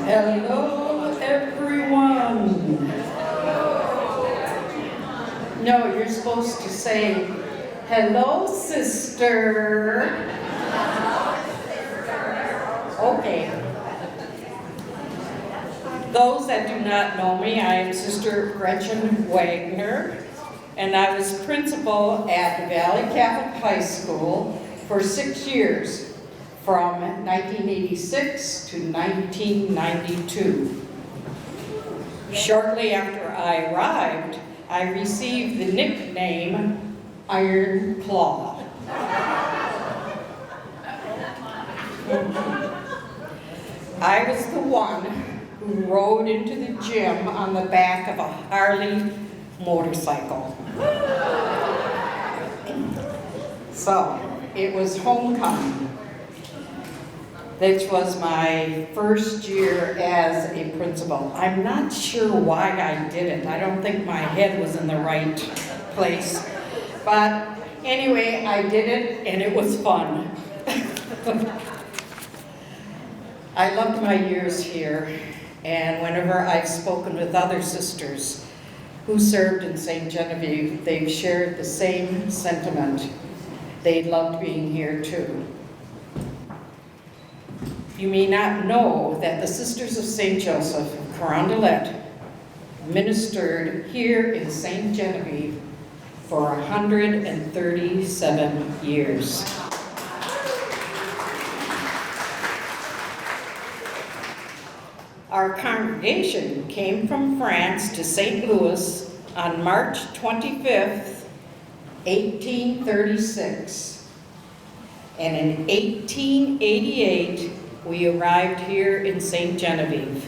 Hello, everyone. No, you're supposed to say, hello, sister. Okay. Those that do not know me, I am Sister Gretchen Wagner, and I was principal at the Valley Catholic High School for 6 years, from 1986 to 1992. Shortly after I arrived, I received the nickname Iron Claw. I was the one who rode into the gym on the back of a Harley motorcycle. So, it was homecoming, which was my first year as a principal. I'm not sure why I did it. I don't think my head was in the right place. But anyway, I did it and it was fun. I loved my years here, and whenever I've spoken with other sisters who served in St. Genevieve, they've shared the same sentiment. They loved being here too. You may not know that the Sisters of St. Joseph of Carondelet ministered here in St. Genevieve for 137 years. Our congregation came from France to St. Louis on March 25th, 1836. And in 1888, we arrived here in St. Genevieve.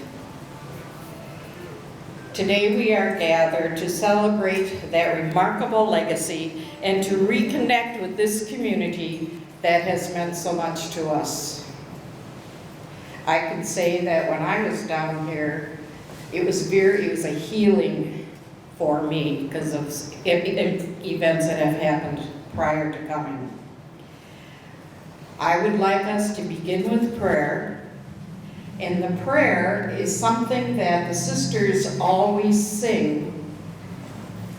Today we are gathered to celebrate that remarkable legacy and to reconnect with this community that has meant so much to us. I can say that when I was down here, it was a healing for me because of events that have happened prior to coming. I would like us to begin with prayer, and the prayer is something that the sisters always sing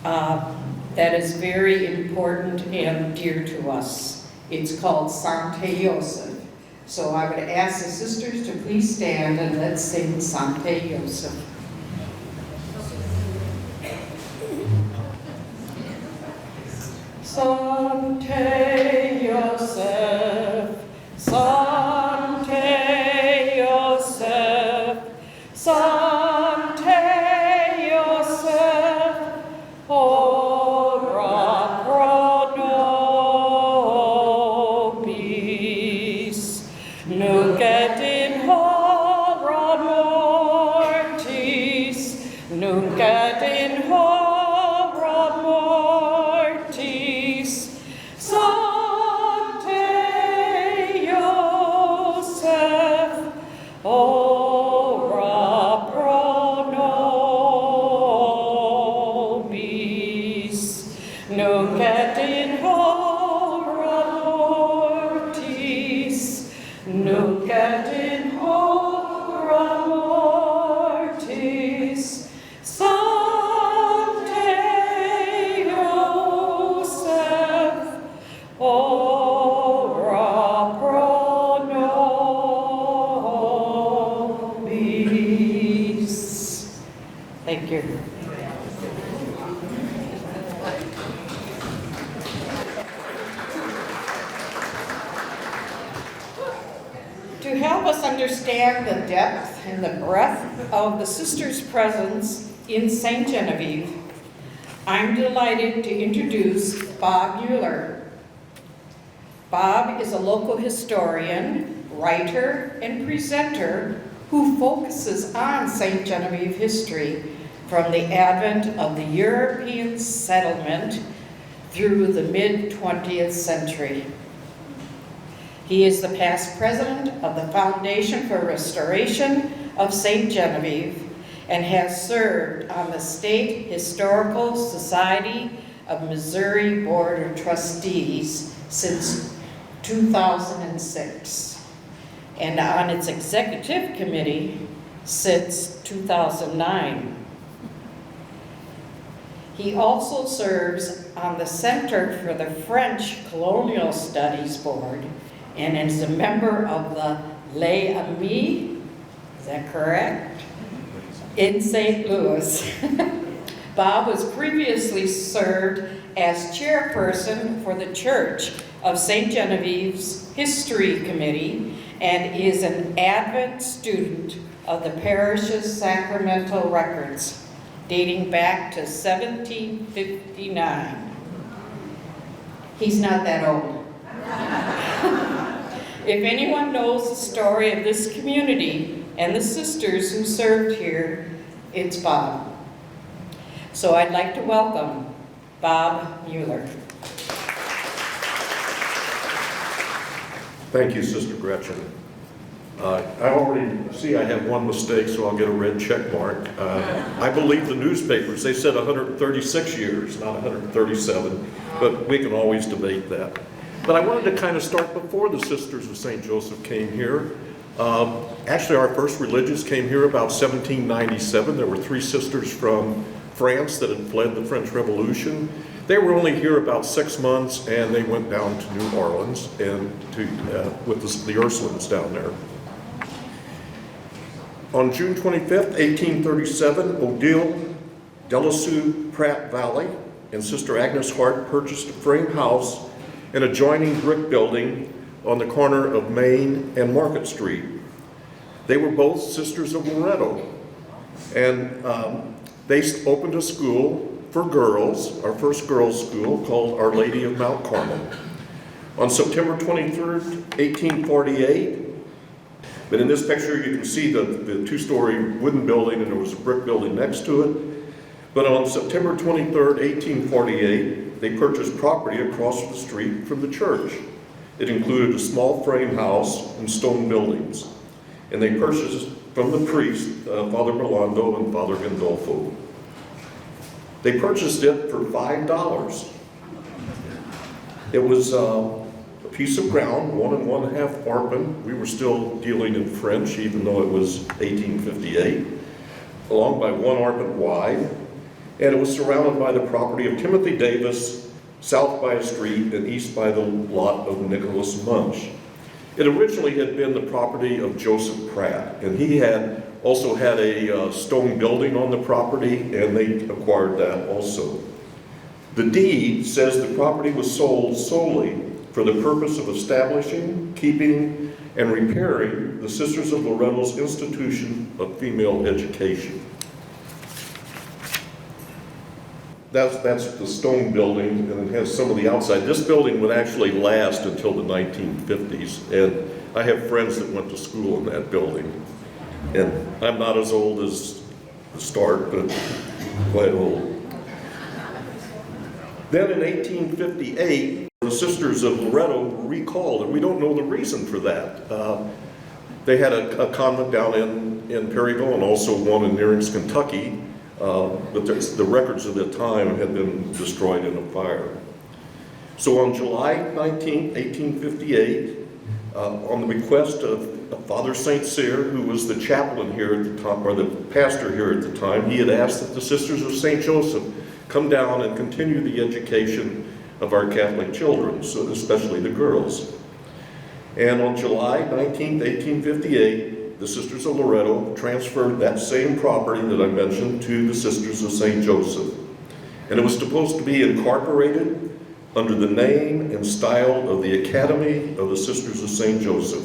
that is very important and dear to us. It's called Sancte Joseph. So I would ask the sisters to please stand and let's sing Sancte Joseph. Sancte Joseph, Sancte Joseph, Sancte Joseph, ora pro nobis, nunc et in hora mortis, nunc et in hora mortis, Sancte Joseph, ora pro nobis, nunc et in hora mortis, nunc et in hora mortis, Sancte Joseph, ora pro nobis. Thank you. To help us understand the depth and the breadth of the sisters' presence in St. Genevieve, I'm delighted to introduce Bob Mueller. Bob is a local historian, writer, and presenter who focuses on St. Genevieve history from the advent of the European settlement through the mid-20th century. He is the past president of the Foundation for Restoration of St. Genevieve and has served on the State Historical Society of Missouri Board of Trustees since 2006, and on its executive committee since 2009. He also serves on the Center for the French Colonial Studies Board and is a member of the Les Amis, is that correct? In St. Louis. Bob was previously served as chairperson for the Church of St. Genevieve's History Committee and is an avid student of the parish's sacramental records dating back to 1759. He's not that old. If anyone knows the story of this community and the sisters who served here, it's Bob. So I'd like to welcome Bob Mueller. Thank you, Sister Gretchen. I already see I have one mistake, so I'll get a red check mark. I believe the newspapers, they said 136 years, not 137, but we can always debate that. But I wanted to kind of start before the Sisters of St. Joseph came here. Actually, our first religious came here about 1797. There were 3 sisters from France that had fled the French Revolution. They were only here about 6 months, and they went down to New Orleans and with the Ursulines down there. On June 25th, 1837, Odile Delassou Pratt Valley and Sister Agnes Hart purchased a frame house and adjoining brick building on the corner of Main and Market Street. They were both Sisters of Loretto, and they opened a school for girls, our first girls' school, called Our Lady of Mount Carmel. On September 23rd, 1848, but in this picture you can see the 2-story wooden building and there was a brick building next to it. But on September 23rd, 1848, they purchased property across the street from the church. It included a small frame house and stone buildings. And they purchased from the priest, Father Merlando and Father Gandolfo. They purchased it for $5. It was a piece of ground, 1 1/2 arpent. We were still dealing in French, even though it was 1858, along by 1 arpent wide. And it was surrounded by the property of Timothy Davis, south by a street and east by the lot of Nicholas Munch. It originally had been the property of Joseph Pratt, and he had also had a stone building on the property, and they acquired that also. The deed says the property was sold solely for the purpose of establishing, keeping, and repairing the Sisters of Loretto's institution of female education. That's the stone building, and it has some of the outside. This building would actually last until the 1950s, and I have friends that went to school in that building. And I'm not as old as the start, but quite old. Then in 1858, the Sisters of Loretto were recalled, and we don't know the reason for that. They had a convent down in Perryville and also one in Nearings, Kentucky. But the records of the time had been destroyed in a fire. So on July 19, 1858, on the request of Father St. Cyr, who was the chaplain here at the time, or the pastor here at the time, he had asked that the Sisters of St. Joseph come down and continue the education of our Catholic children, so especially the girls. And on July 19, 1858, the Sisters of Loretto transferred that same property that I mentioned to the Sisters of St. Joseph. And it was supposed to be incorporated under the name and style of the Academy of the Sisters of St. Joseph.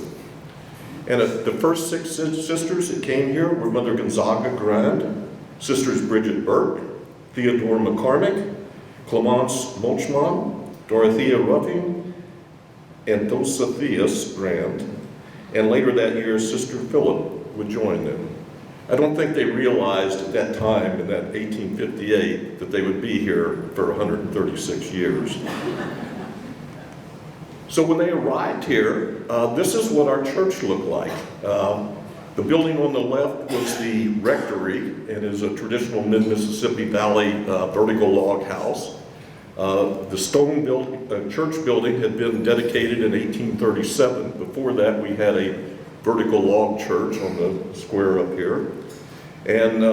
And the first 6 sisters that came here were Mother Gonzaga Grand, Sisters Bridget Burke, Theodore McCormick, Clemence Mochman, Dorothea Ruffing, and Dositheus Grand. And later that year, Sister Philip would join them. I don't think they realized at that time, in that 1858, that they would be here for 136 years. So when they arrived here, this is what our church looked like. The building on the left was the rectory, and is a traditional mid-Mississippi Valley vertical log house. The stone church building had been dedicated in 1837. Before that, we had a vertical log church on the square up here. And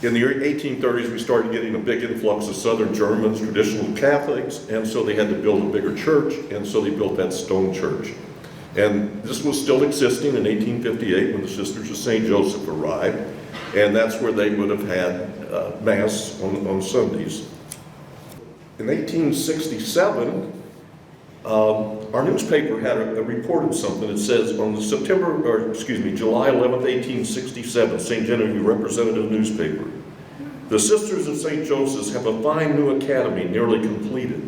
in the 1830s, we started getting a big influx of Southern Germans, traditional Catholics, and so they had to build a bigger church, and so they built that stone church. And this was still existing in 1858 when the Sisters of St. Joseph arrived, and that's where they would have had Mass on Sundays. In 1867, our newspaper had a report of something. It says on the July 11th, 1867, St. Genevieve Representative newspaper. The Sisters of St. Joseph's have a fine new academy nearly completed.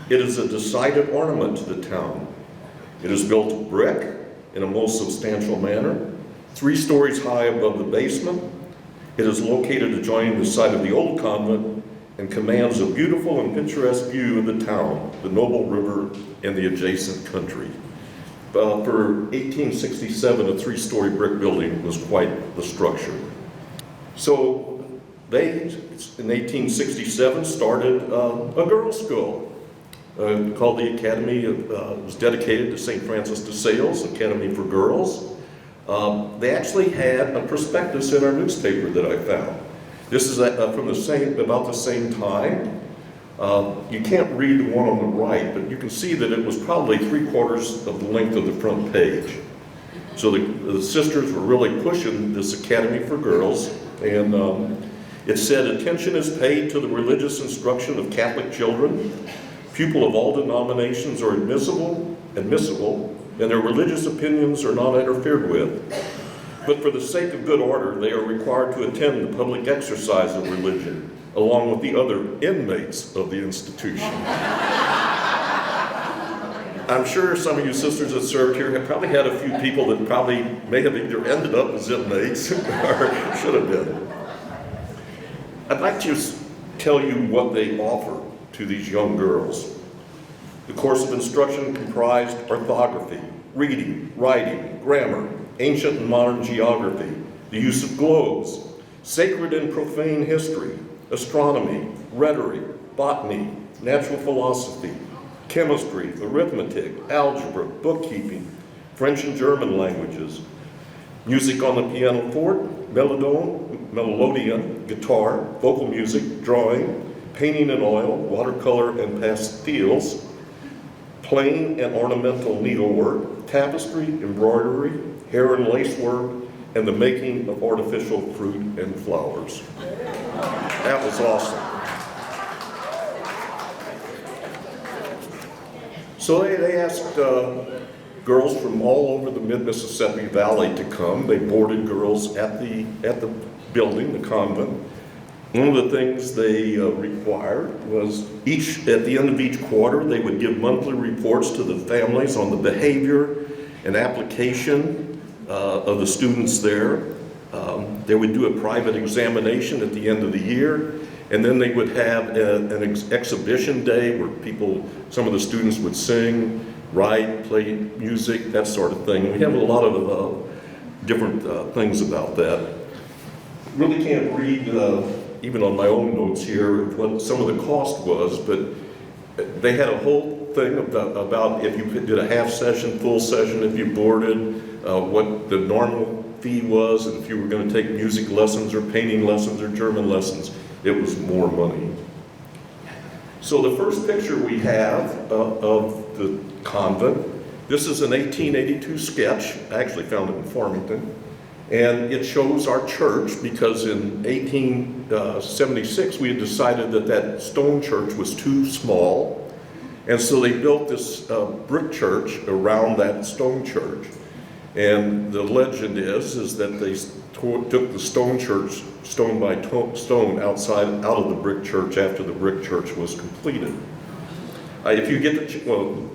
It is a decided ornament to the town. It is built of brick in a most substantial manner, 3 stories high above the basement. It is located adjoining the site of the old convent and commands a beautiful and picturesque view of the town, the noble river, and the adjacent country. For 1867, a 3-story brick building was quite the structure. So they, in 1867, started a girls' school called the Academy. It was dedicated to St. Francis de Sales, Academy for Girls. They actually had a prospectus in our newspaper that I found. This is from about the same time. You can't read the one on the right, but you can see that it was probably 3/4 of the length of the front page. So the sisters were really pushing this Academy for Girls, and it said, attention is paid to the religious instruction of Catholic children. People of all denominations are admissible, and their religious opinions are not interfered with. But for the sake of good order, they are required to attend the public exercise of religion, along with the other inmates of the institution. I'm sure some of you sisters that served here have probably had a few people that probably may have either ended up as inmates or should have been. I'd like to tell you what they offer to these young girls. The course of instruction comprised orthography, reading, writing, grammar, ancient and modern geography, the use of globes, sacred and profane history, astronomy, rhetoric, botany, natural philosophy, chemistry, arithmetic, algebra, bookkeeping, French and German languages, music on the pianoforte, melodeon, guitar, vocal music, drawing, painting in oil, watercolor and pastels, plain and ornamental needlework, tapestry, embroidery, hair and lace work, and the making of artificial fruit and flowers. That was awesome. So they asked girls from all over the mid-Mississippi Valley to come. They boarded girls at the building, the convent. One of the things they required was at the end of each quarter, they would give monthly reports to the families on the behavior and application of the students there. They would do a private examination at the end of the year, and then they would have an exhibition day where some of the students would sing, write, play music, that sort of thing. We have a lot of different things about that. Really can't read, even on my own notes here, what some of the cost was, but they had a whole thing about if you did a half session, full session, if you boarded, what the normal fee was, and if you were going to take music lessons or painting lessons or German lessons, it was more money. So the first picture we have of the convent, this is an 1882 sketch. I actually found it in Farmington. And it shows our church because in 1876 we had decided that stone church was too small. And so they built this brick church around that stone church. And the legend is that they took the stone church stone by stone out of the brick church after the brick church was completed. If you get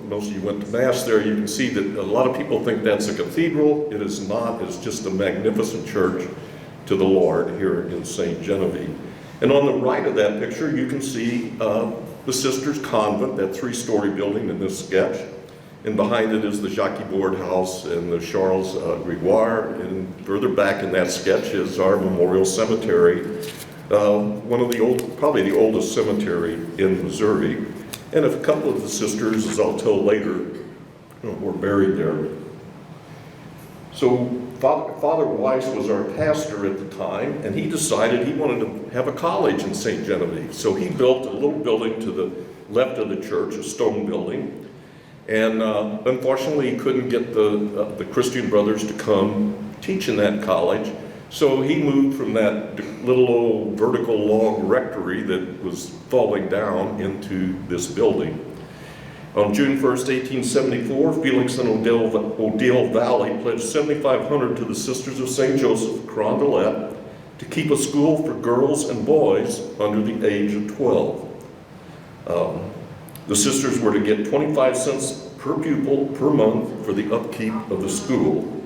most of you went to Mass there, you can see that a lot of people think that's a cathedral. It is not. It's just a magnificent church to the Lord here in St. Genevieve. And on the right of that picture, you can see the Sisters' Convent, that 3-story building in this sketch. And behind it is the Jacques Board House and the Charles Gregoire. And further back in that sketch is our memorial cemetery, one of probably the oldest cemetery in Missouri. And a couple of the sisters, as I'll tell later, were buried there. So Father Weiss was our pastor at the time, and he decided he wanted to have a college in St. Genevieve. So he built a little building to the left of the church, a stone building. And unfortunately, he couldn't get the Christian brothers to come teach in that college. So he moved from that little old vertical log rectory that was falling down into this building. On June 1st, 1874, Felix and Odile Valley pledged $7,500 to the Sisters of St. Joseph, Carondelet, to keep a school for girls and boys under the age of 12. The sisters were to get 25 cents per pupil per month for the upkeep of the school.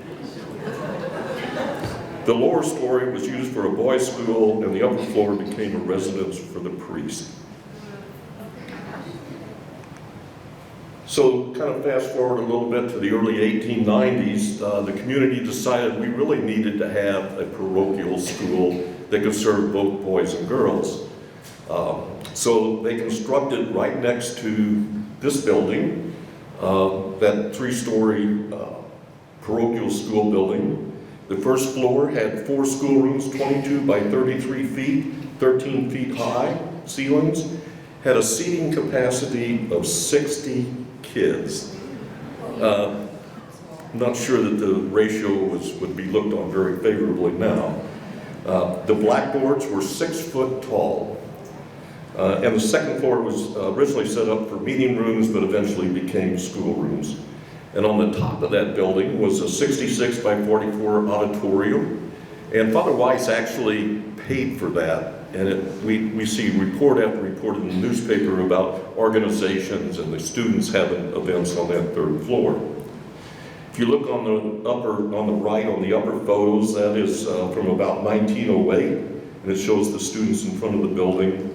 The lower story was used for a boys' school, and the upper floor became a residence for the priest. So kind of fast forward a little bit to the early 1890s, the community decided we really needed to have a parochial school that could serve both boys and girls. So they constructed right next to this building, that three-story parochial school building. The first floor had 4 schoolrooms, 22 by 33 feet, 13 feet high ceilings, had a seating capacity of 60 kids. I'm not sure that the ratio would be looked on very favorably now. The blackboards were 6 foot tall. And the second floor was originally set up for meeting rooms, but eventually became schoolrooms. And on the top of that building was a 66 by 44 auditorium. And Father Weiss actually paid for that. And we see report after report in the newspaper about organizations and the students having events on that third floor. If you look on the right, on the upper photos, that is from about 1908, and it shows the students in front of the building.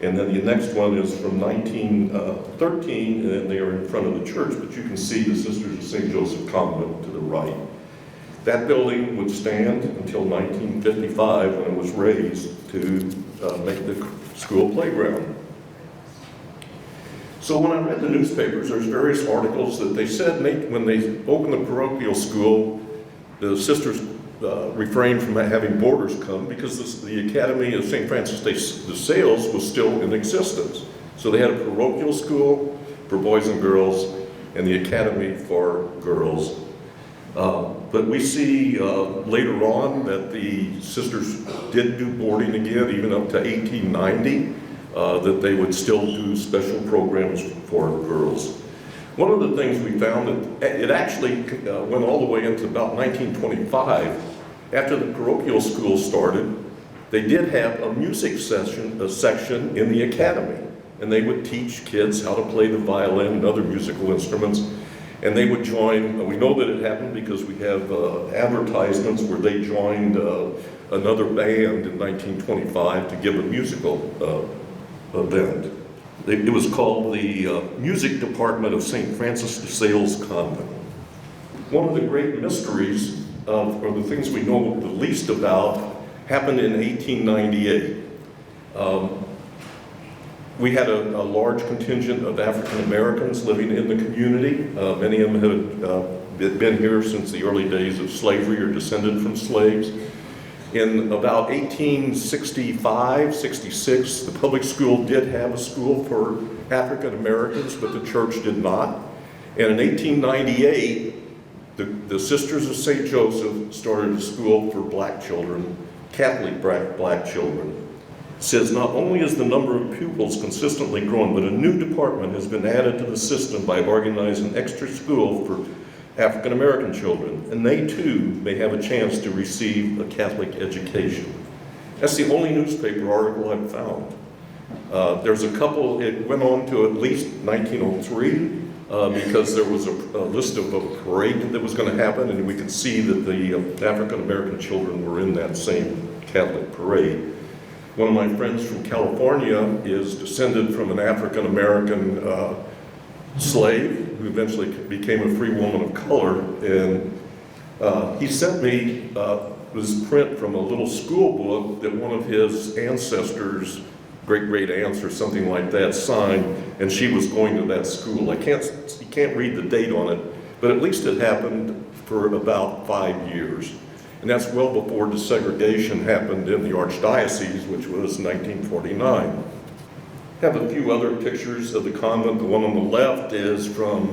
And then the next one is from 1913, and they are in front of the church, but you can see the Sisters of St. Joseph Convent to the right. That building would stand until 1955, when it was raised to make the school playground. So when I read the newspapers, there's various articles that they said when they opened the parochial school, the sisters refrained from having boarders come because the Academy of St. Francis de Sales was still in existence. So they had a parochial school for boys and girls and the Academy for girls. But we see later on that the sisters did do boarding again, even up to 1890, that they would still do special programs for girls. One of the things we found that it actually went all the way into about 1925. After the parochial school started, they did have a music section in the academy, and they would teach kids how to play the violin and other musical instruments. And they would join, we know that it happened because we have advertisements where they joined another band in 1925 to give a musical event. It was called the Music Department of St. Francis de Sales Convent. One of the great mysteries or the things we know the least about happened in 1898. We had a large contingent of African Americans living in the community. Many of them had been here since the early days of slavery or descended from slaves. In about 1865, 66, the public school did have a school for African Americans, but the church did not. And in 1898, the Sisters of St. Joseph started a school for black children, Catholic black children. It says, not only is the number of pupils consistently growing, but a new department has been added to the system by organizing extra school for African American children, and they too may have a chance to receive a Catholic education. That's the only newspaper article I've found. There's a couple, it went on to at least 1903, because there was a list of a parade that was going to happen, and we could see that the African American children were in that same Catholic parade. One of my friends from California is descended from an African American slave who eventually became a free woman of color, and he sent me this print from a little school book that one of his ancestors, great-great-aunts or something like that, signed, and she was going to that school. You can't read the date on it, but at least it happened for about 5 years. And that's well before desegregation happened in the Archdiocese, which was 1949. I have a few other pictures of the convent. The one on the left is from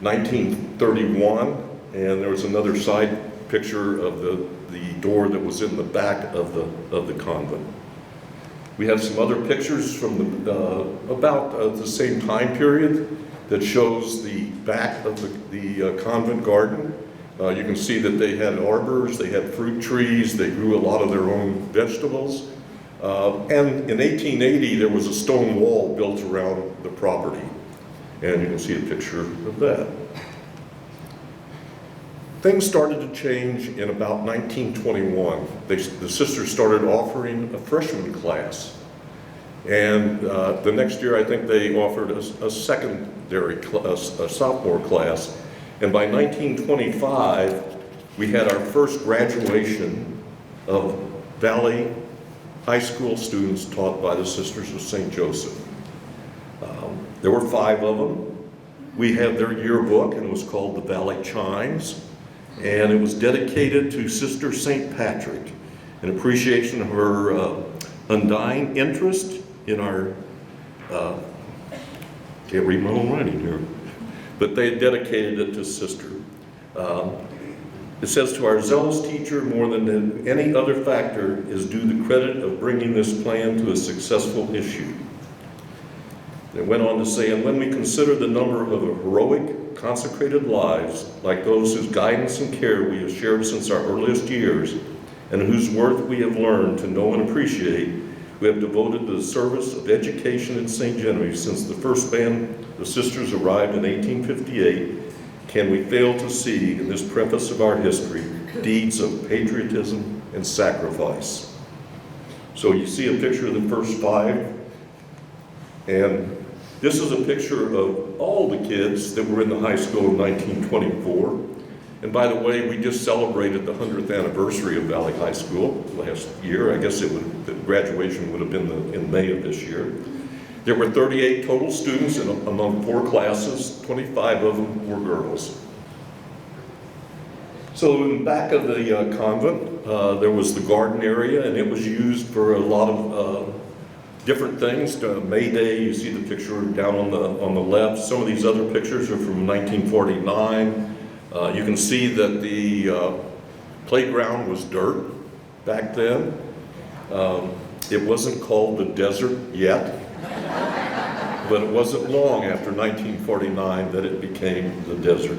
1931, and there was another side picture of the door that was in the back of the convent. We have some other pictures from about the same time period that shows the back of the convent garden. You can see that they had arbors, they had fruit trees, they grew a lot of their own vegetables. And in 1880, there was a stone wall built around the property. And you can see a picture of that. Things started to change in about 1921. The sisters started offering a freshman class. And the next year, I think they offered a secondary class, a sophomore class. And by 1925, we had our first graduation of Valley High School students taught by the Sisters of St. Joseph. There were 5 of them. We had their yearbook, and it was called the Valley Chimes. And it was dedicated to Sister St. Patrick, in appreciation of her undying interest in our, can't read my own writing here, but they had dedicated it to Sister. It says, to our zealous teacher, more than any other factor, is due the credit of bringing this plan to a successful issue. It went on to say, and when we consider the number of heroic, consecrated lives, like those whose guidance and care we have shared since our earliest years, and whose worth we have learned to know and appreciate, we have devoted to the service of education in St. Genevieve since the first band of sisters arrived in 1858, can we fail to see in this preface of our history deeds of patriotism and sacrifice. So you see a picture of the first 5, and this is a picture of all the kids that were in the high school in 1924. And by the way, we just celebrated the 100th anniversary of Valley High School last year. I guess the graduation would have been in May of this year. There were 38 total students among 4 classes. 25 of them were girls. So in the back of the convent, there was the garden area, and it was used for a lot of different things. May Day, you see the picture down on the left. Some of these other pictures are from 1949. You can see that the playground was dirt back then. It wasn't called the desert yet, but it wasn't long after 1949 that it became the desert.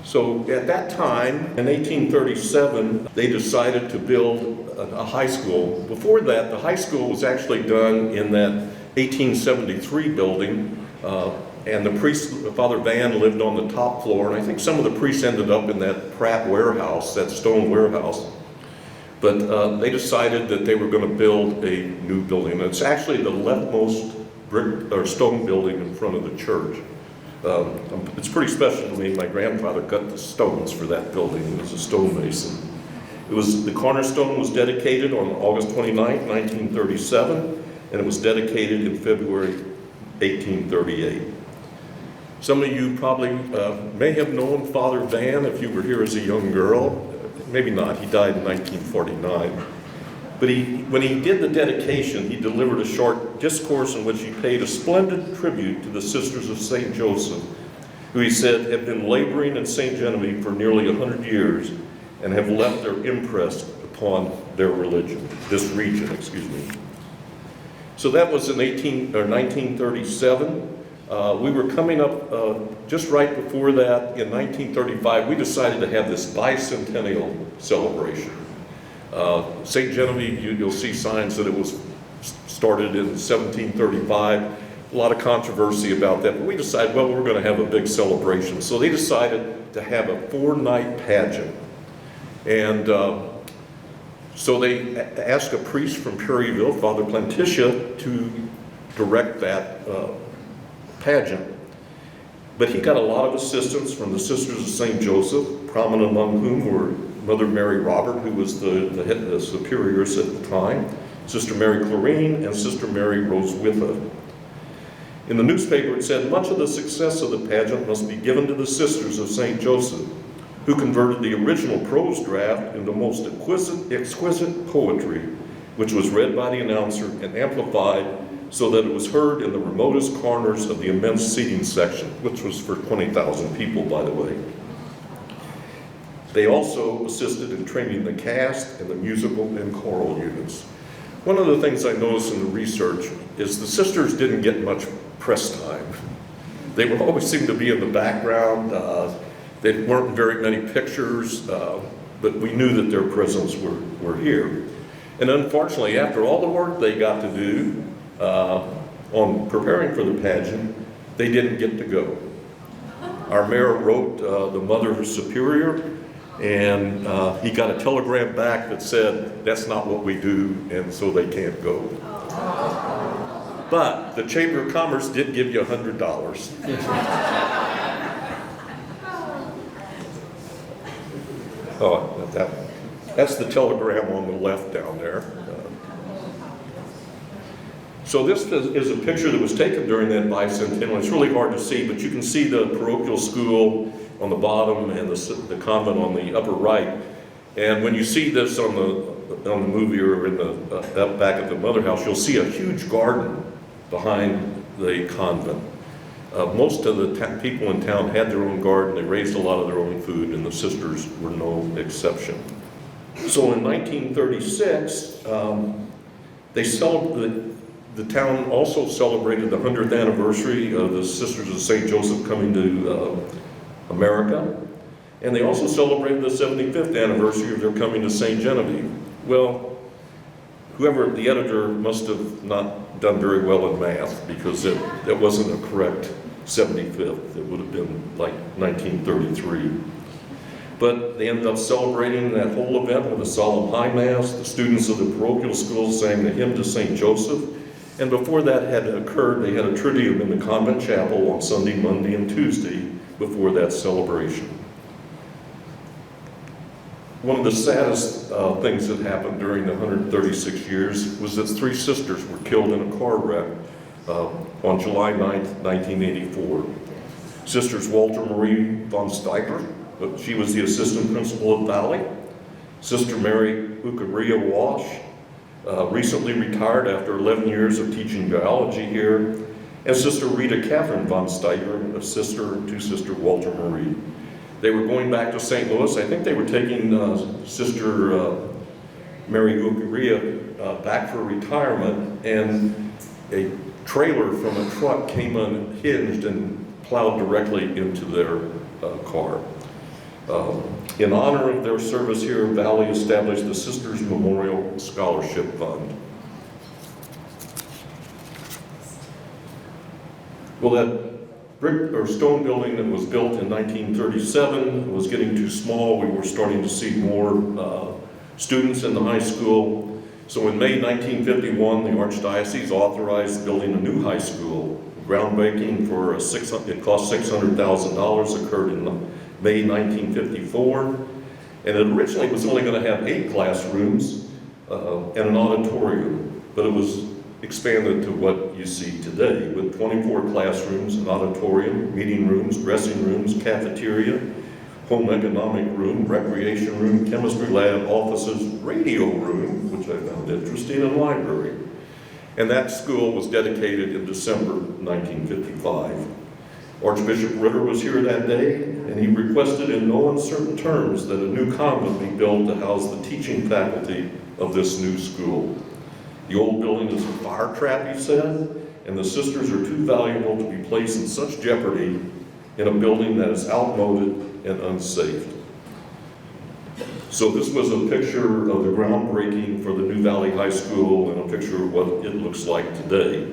So at that time, in 1837, they decided to build a high school. Before that, the high school was actually done in that 1873 building, and the priest, Father Van, lived on the top floor, and I think some of the priests ended up in that Pratt warehouse, that stone warehouse. But they decided that they were going to build a new building. It's actually the leftmost brick or stone building in front of the church. It's pretty special to me. My grandfather cut the stones for that building. He was a stonemason. The cornerstone was dedicated on August 29th, 1937, and it was dedicated in February 1838. Some of you probably may have known Father Van if you were here as a young girl. Maybe not, he died in 1949. But when he did the dedication, he delivered a short discourse in which he paid a splendid tribute to the Sisters of St. Joseph, who he said have been laboring in St. Genevieve for nearly 100 years and have left their impress upon their religion, this region, excuse me. So that was in 1937. We were coming up just right before that, in 1935, we decided to have this bicentennial celebration. St. Genevieve, you'll see signs that it was started in 1735. A lot of controversy about that, but we decided, well, we're going to have a big celebration. So they decided to have a 4-night pageant. And so they asked a priest from Perryville, Father Plantitia, to direct that pageant. But he got a lot of assistance from the Sisters of St. Joseph, prominent among whom were Mother Mary Robert, who was the superioress at the time, Sister Mary Clarine, and Sister Mary Rosewitha. In the newspaper it said, much of the success of the pageant must be given to the Sisters of St. Joseph, who converted the original prose draft into most exquisite poetry, which was read by the announcer and amplified so that it was heard in the remotest corners of the immense seating section, which was for 20,000 people, by the way. They also assisted in training the cast and the musical and choral units. One of the things I noticed in the research is the sisters didn't get much press time. They would always seem to be in the background. There weren't very many pictures, but we knew that their presence were here. And unfortunately, after all the work they got to do on preparing for the pageant, they didn't get to go. Our mayor wrote the Mother Superior, and he got a telegram back that said, that's not what we do, and so they can't go. But the Chamber of Commerce did give you $100. Oh, that's the telegram on the left down there. So this is a picture that was taken during that bicentennial. It's really hard to see, but you can see the parochial school on the bottom and the convent on the upper right. And when you see this on the movie or in the back of the mother house, you'll see a huge garden behind the convent. Most of the people in town had their own garden. They raised a lot of their own food, and the sisters were no exception. So in 1936, the town also celebrated the 100th anniversary of the Sisters of St. Joseph coming to America. And they also celebrated the 75th anniversary of their coming to St. Genevieve. Well, whoever, the editor must have not done very well in math, because that wasn't a correct 75th. It would have been like 1933. But they ended up celebrating that whole event with a solemn high mass. The students of the parochial school sang the hymn to St. Joseph. And before that had occurred, they had a triduum in the convent chapel on Sunday, Monday, and Tuesday before that celebration. One of the saddest things that happened during the 136 years was that 3 sisters were killed in a car wreck on July 9th, 1984. Sisters Walter Marie von Steiger, she was the assistant principal at Valley. Sister Mary Ukaria Walsh, recently retired after 11 years of teaching biology here. And Sister Rita Catherine von Steiger, a sister to Sister Walter Marie. They were going back to St. Louis. I think they were taking Sister Mary Ukaria back for retirement, and a trailer from a truck came unhinged and plowed directly into their car. In honor of their service here, Valley established the Sisters Memorial Scholarship Fund. Well, that brick or stone building that was built in 1937 was getting too small. We were starting to see more students in the high school. So in May 1951, the Archdiocese authorized building a new high school. Groundbreaking for it cost $600,000 occurred in May 1954. And it originally was only going to have 8 classrooms and an auditorium, but it was expanded to what you see today with 24 classrooms, an auditorium, meeting rooms, dressing rooms, cafeteria, home economic room, recreation room, chemistry lab, offices, radio room, which I found interesting, and library. And that school was dedicated in December 1955. Archbishop Ritter was here that day, and he requested in no uncertain terms that a new convent be built to house the teaching faculty of this new school. The old building is a fire trap, he said, and the sisters are too valuable to be placed in such jeopardy in a building that is outmoded and unsafe. So this was a picture of the groundbreaking for the New Valley High School and a picture of what it looks like today.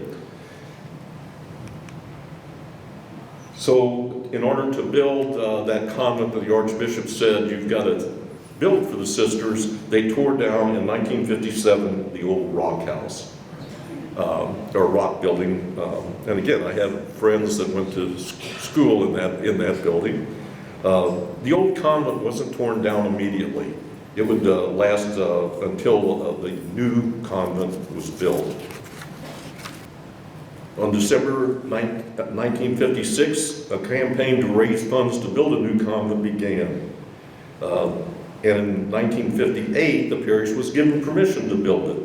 So in order to build that convent that the Archbishop said you've got to build for the sisters, they tore down in 1957 the old rock house, or rock building. And again, I have friends that went to school in that building. The old convent wasn't torn down immediately. It would last until the new convent was built. On December 1956, a campaign to raise funds to build a new convent began. And in 1958, the parish was given permission to build it.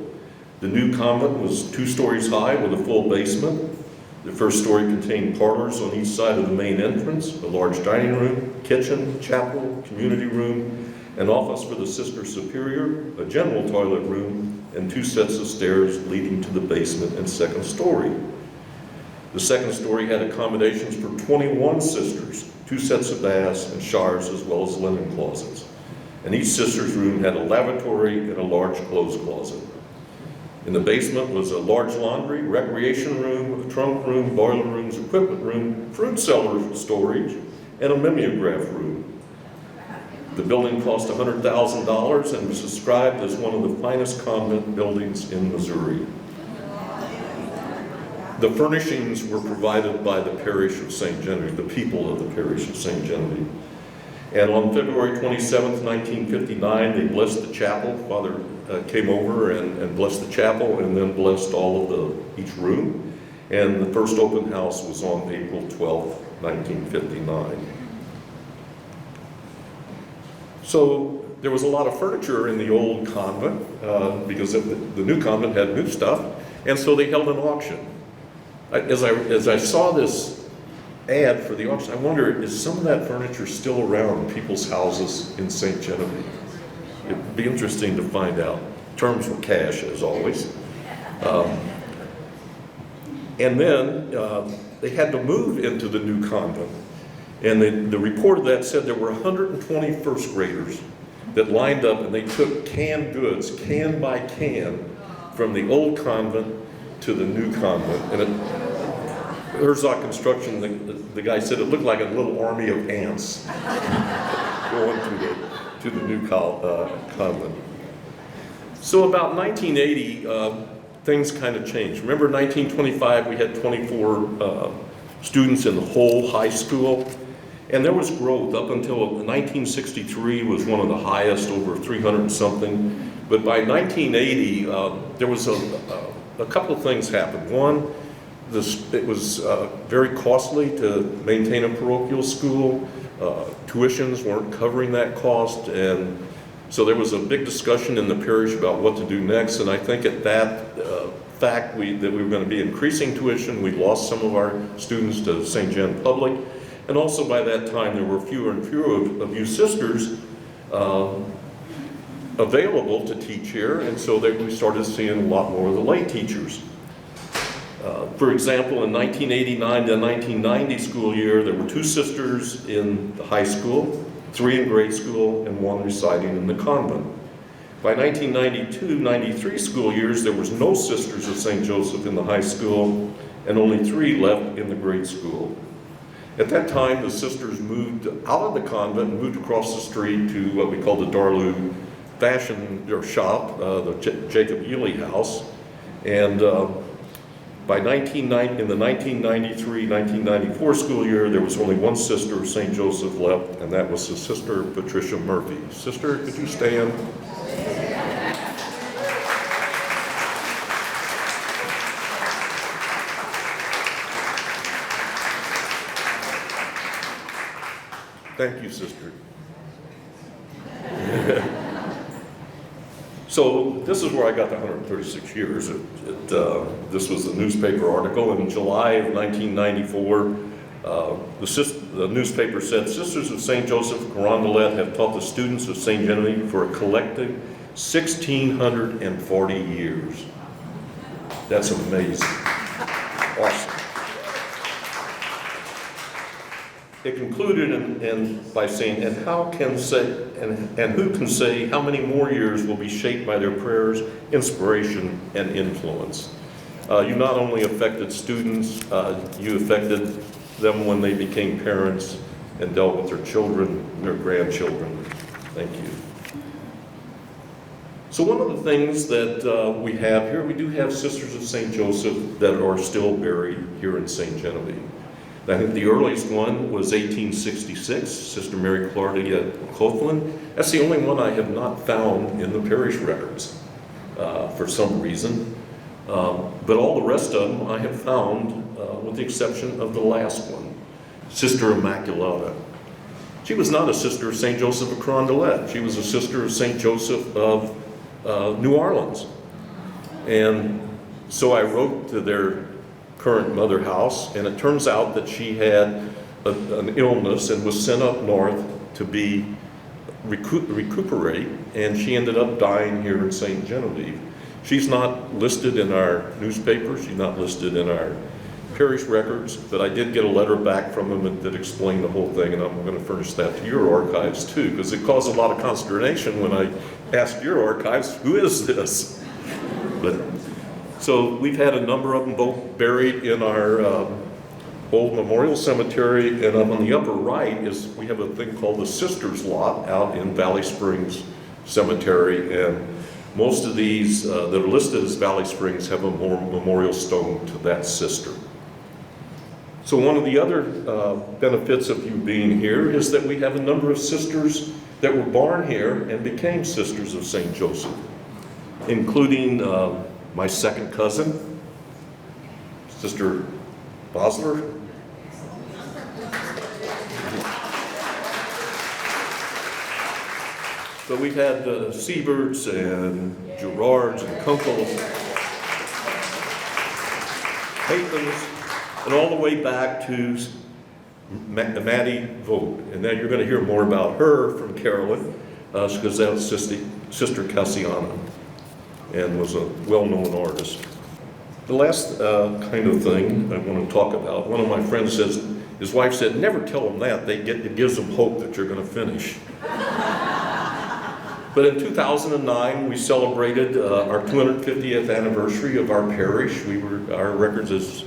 The new convent was 2 stories high with a full basement. The first story contained parlors on each side of the main entrance, a large dining room, kitchen, chapel, community room, an office for the Sister Superior, a general toilet room, and 2 sets of stairs leading to the basement and second story. The second story had accommodations for 21 sisters, 2 sets of baths and showers, as well as linen closets. And each sister's room had a lavatory and a large clothes closet. In the basement was a large laundry, recreation room, a trunk room, boiler rooms, equipment room, fruit cellar storage, and a mimeograph room. The building cost $100,000 and was described as one of the finest convent buildings in Missouri. The furnishings were provided by the parish of St. Genevieve, the people of the parish of St. Genevieve. And on February 27th, 1959, they blessed the chapel. Father came over and blessed the chapel and then blessed all of each room. And the first open house was on April 12th, 1959. So there was a lot of furniture in the old convent because the new convent had new stuff. And so they held an auction. As I saw this ad for the auction, I wonder, is some of that furniture still around in people's houses in St. Genevieve? It'd be interesting to find out. Terms were cash, as always. And then they had to move into the new convent. And the report of that said there were 120 first graders that lined up and they took canned goods, can by can, from the old convent to the new convent. And Herzog Construction, the guy said it looked like a little army of ants going to the new convent. So about 1980, things kind of changed. Remember 1925, we had 24 students in the whole high school, and there was growth up until 1963 was one of the highest, over 300 and something. But by 1980, there was a couple of things happened. One, it was very costly to maintain a parochial school. Tuitions weren't covering that cost, and so there was a big discussion in the parish about what to do next. And I think at that fact that we were going to be increasing tuition, we lost some of our students to St. Gen Public, and also by that time there were fewer and fewer of you sisters available to teach here, and so we started seeing a lot more of the lay teachers. For example, in 1989 to 1990 school year, there were 2 sisters in the high school, 3 in grade school, and 1 residing in the convent. By 1992-93 school years, there was no sisters of St. Joseph in the high school, and only 3 left in the grade school. At that time, the sisters moved out of the convent and moved across the street to what we call the Darlou fashion shop, the Jacob Ely House, and in the 1993-1994 school year, there was only 1 sister of St. Joseph left, and that was the Sister Patricia Murphy. Sister, could you stand? Thank you, sister. So this is where I got the 136 years. This was a newspaper article in July of 1994. The newspaper said, Sisters of St. Joseph of Carondelet have taught the students of St. Genevieve for a collective 1,640 years. That's amazing. Awesome. It concluded by saying, and who can say how many more years will be shaped by their prayers, inspiration, and influence? You not only affected students, you affected them when they became parents and dealt with their children, their grandchildren. Thank you. So one of the things that we have here, we do have Sisters of St. Joseph that are still buried here in St. Genevieve. I think the earliest one was 1866, Sister Mary Claudia Coughlin. That's the only one I have not found in the parish records for some reason. But all the rest of them I have found, with the exception of the last one, Sister Immaculata. She was not a sister of St. Joseph of Carondelet. She was a sister of St. Joseph of New Orleans. And so I wrote to their current mother house, and it turns out that she had an illness and was sent up north to be recuperate, and she ended up dying here in St. Genevieve. She's not listed in our newspaper, she's not listed in our parish records, but I did get a letter back from them that explained the whole thing, and I'm going to furnish that to your archives too, because it caused a lot of consternation when I asked your archives, who is this? But so we've had a number of them both buried in our old memorial cemetery, and up on the upper right is we have a thing called the Sisters Lot out in Valley Springs Cemetery, and most of these that are listed as Valley Springs have a memorial stone to that sister. So one of the other benefits of you being here is that we have a number of sisters that were born here and became Sisters of St. Joseph, including my second cousin, Sister Bosler. But we've had Sieberts and Gerards and Kunkels, Hathams, and all the way back to Maddie Vogt. And now you're going to hear more about her from Carolyn, because that was Sister Cassiana, and was a well-known artist. The last kind of thing I want to talk about, one of my friends says, his wife said, never tell them that, it gives them hope that you're going to finish. But in 2009, we celebrated our 250th anniversary of our parish. Our records, as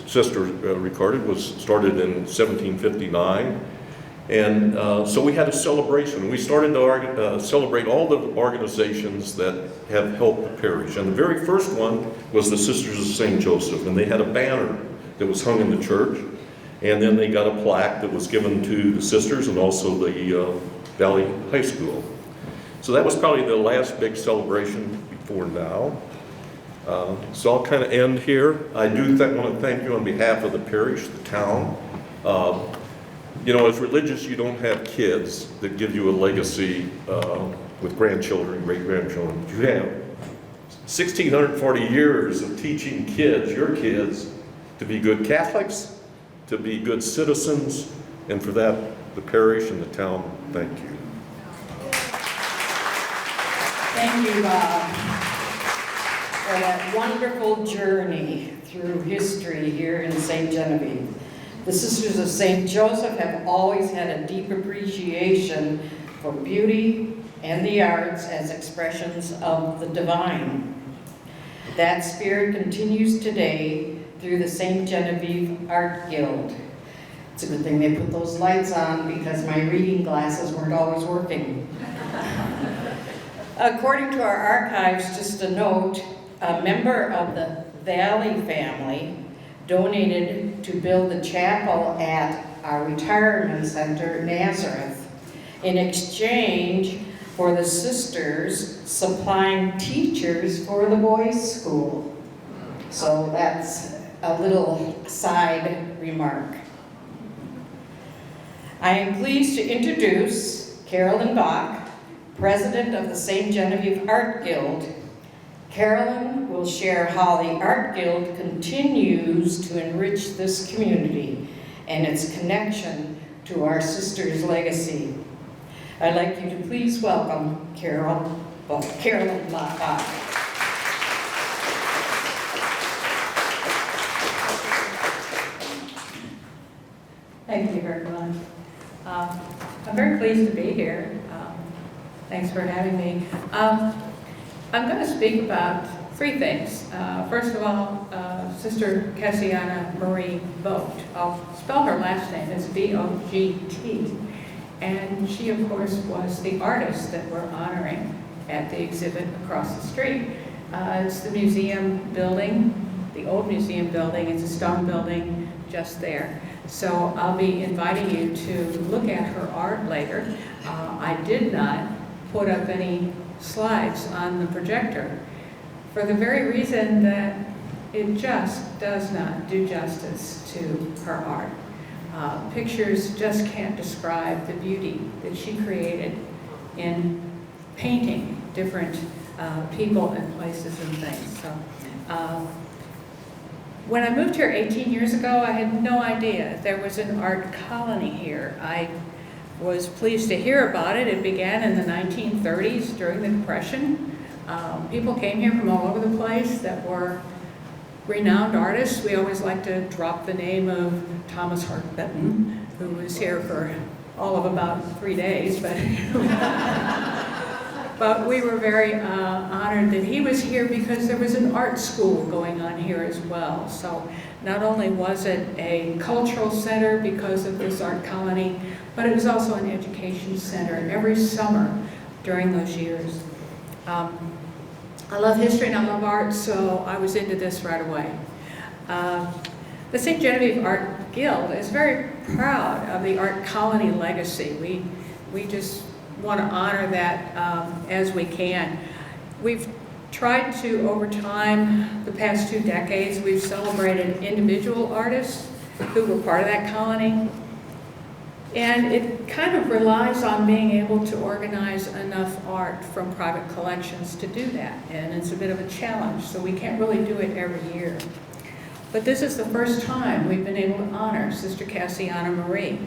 Sister recorded, was started in 1759. And so we had a celebration. We started to celebrate all the organizations that have helped the parish. And the very first one was the Sisters of St. Joseph. And they had a banner that was hung in the church. And then they got a plaque that was given to the sisters and also the Valley High School. So that was probably the last big celebration before now. So I'll kind of end here. I do want to thank you on behalf of the parish, the town. You know, as religious, you don't have kids that give you a legacy with grandchildren, great-grandchildren. You have 1,640 years of teaching kids, your kids, to be good Catholics, to be good citizens, and for that, the parish and the town, thank you. Thank you, Bob, for that wonderful journey through history here in St. Genevieve. The Sisters of St. Joseph have always had a deep appreciation for beauty and the arts as expressions of the divine. That spirit continues today through the St. Genevieve Art Guild. It's a good thing they put those lights on because my reading glasses weren't always working. According to our archives, just a note, a member of the Valley family donated to build the chapel at our retirement center, Nazareth, in exchange for the sisters supplying teachers for the boys' school. So that's a little side remark. I am pleased to introduce Carolyn Bach, President of the St. Genevieve Art Guild. Carolyn will share how the Art Guild continues to enrich this community and its connection to our sisters' legacy. I'd like you to please welcome Carolyn Bach. Thank you very much. I'm very pleased to be here. Thanks for having me. I'm going to speak about three things. First of all, Sister Cassiana Marie Vogt. I'll spell her last name. It's V-O-G-T. And she, of course, was the artist that we're honoring at the exhibit across the street. It's the museum building, the old museum building. It's a stone building just there. So I'll be inviting you to look at her art later. I did not put up any slides on the projector for the very reason that it just does not do justice to her art. Pictures just can't describe the beauty that she created in painting different people and places and things. So, when I moved here 18 years ago, I had no idea there was an art colony here. I was pleased to hear about it. It began in the 1930s during the Depression. People came here from all over the place that were renowned artists. We always like to drop the name of Thomas Hart Benton, who was here for all of about 3 days, but we were very honored that he was here because there was an art school going on here as well. So not only was it a cultural center because of this art colony, but it was also an education center every summer during those years. I love history and I love art, so I was into this right away. The St. Genevieve Art Guild is very proud of the art colony legacy. We just want to honor that as we can. We've tried to, over time, the past 2 decades, we've celebrated individual artists who were part of that colony. And it kind of relies on being able to organize enough art from private collections to do that. And it's a bit of a challenge, so we can't really do it every year. But this is the first time we've been able to honor Sister Cassiana Marie.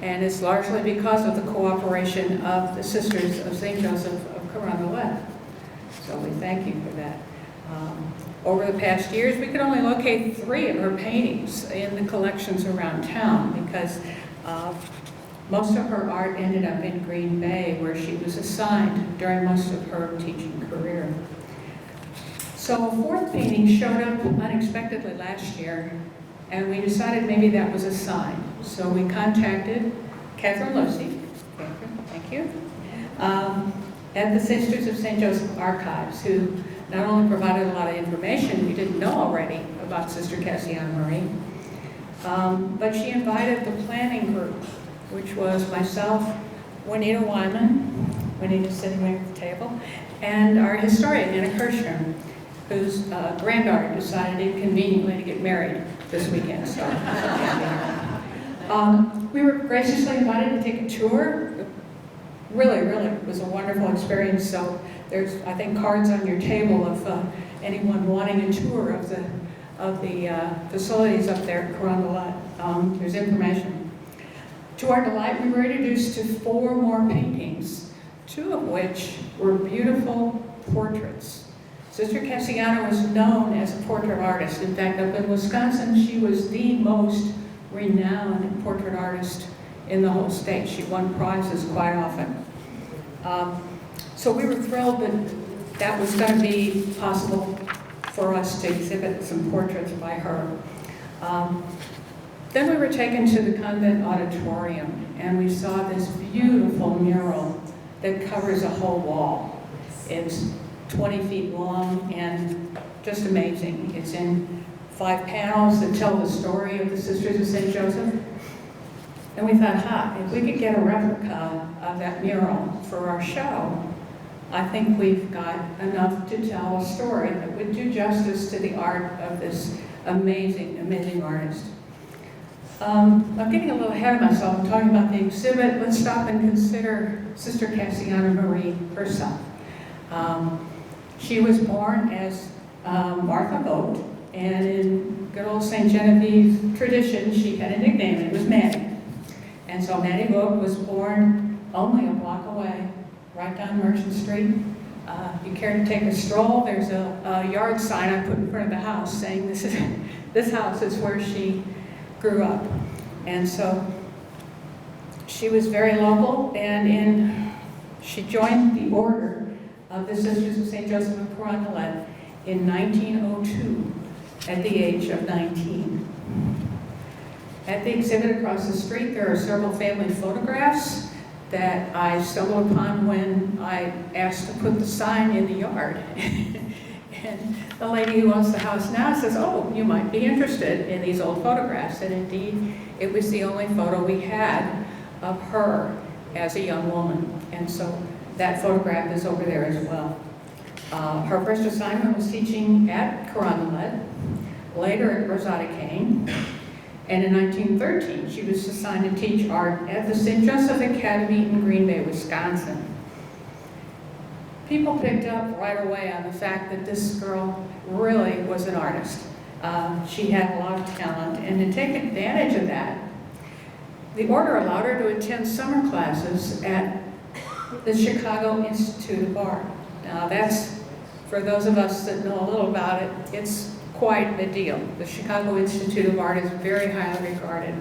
And it's largely because of the cooperation of the Sisters of St. Joseph of Carondelet. So we thank you for that. Over the past years, we could only locate 3 of her paintings in the collections around town because most of her art ended up in Green Bay, where she was assigned during most of her teaching career. So a 4th painting showed up unexpectedly last year, and we decided maybe that was a sign. So we contacted Catherine Lucy, thank you, at the Sisters of St. Joseph Archives, who not only provided a lot of information we didn't know already about Sister Cassiana Marie, but she invited the planning group, which was myself, Juanita Wyman, Juanita's sitting right at the table, and our historian, Anna Kirshner, whose granddaughter decided inconveniently to get married this weekend. So we were graciously invited to take a tour. Really, it was a wonderful experience. So there's, I think, cards on your table of anyone wanting a tour of the facilities up there at Carondelet. There's information. To our delight, we were introduced to 4 more paintings, 2 of which were beautiful portraits. Sister Cassiana was known as a portrait artist. In fact, up in Wisconsin, she was the most renowned portrait artist in the whole state. She won prizes quite often. So we were thrilled that that was going to be possible for us to exhibit some portraits by her. Then we were taken to the convent auditorium, and we saw this beautiful mural that covers a whole wall. It's 20 feet long and just amazing. It's in 5 panels that tell the story of the Sisters of St. Joseph. And we thought, if we could get a replica of that mural for our show, I think we've got enough to tell a story that would do justice to the art of this amazing, amazing artist. I'm getting a little ahead of myself. I'm talking about the exhibit. Let's stop and consider Sister Cassiana Marie herself. She was born as Martha Vogt, and in good old St. Genevieve tradition, she had a nickname, and it was Maddie. And so Maddie Vogt was born only a block away, right down Merchant Street. If you care to take a stroll, there's a yard sign I put in front of the house saying this house is where she grew up. And so she was very local, and she joined the order of the Sisters of St. Joseph of Carondelet in 1902 at the age of 19. At the exhibit across the street, there are several family photographs that I stumbled upon when I asked to put the sign in the yard. And the lady who owns the house now says, oh, you might be interested in these old photographs. And indeed, it was the only photo we had of her as a young woman. And so that photograph is over there as well. Her first assignment was teaching at Carondelet, later at Rosetta Kane, And in 1913, she was assigned to teach art at the St. Joseph Academy in Green Bay, Wisconsin. People picked up right away on the fact that this girl really was an artist. She had a lot of talent, and to take advantage of that, the order allowed her to attend summer classes at the Chicago Institute of Art. Now that's, for those of us that know a little about it, it's quite a deal. The Chicago Institute of Art is very highly regarded.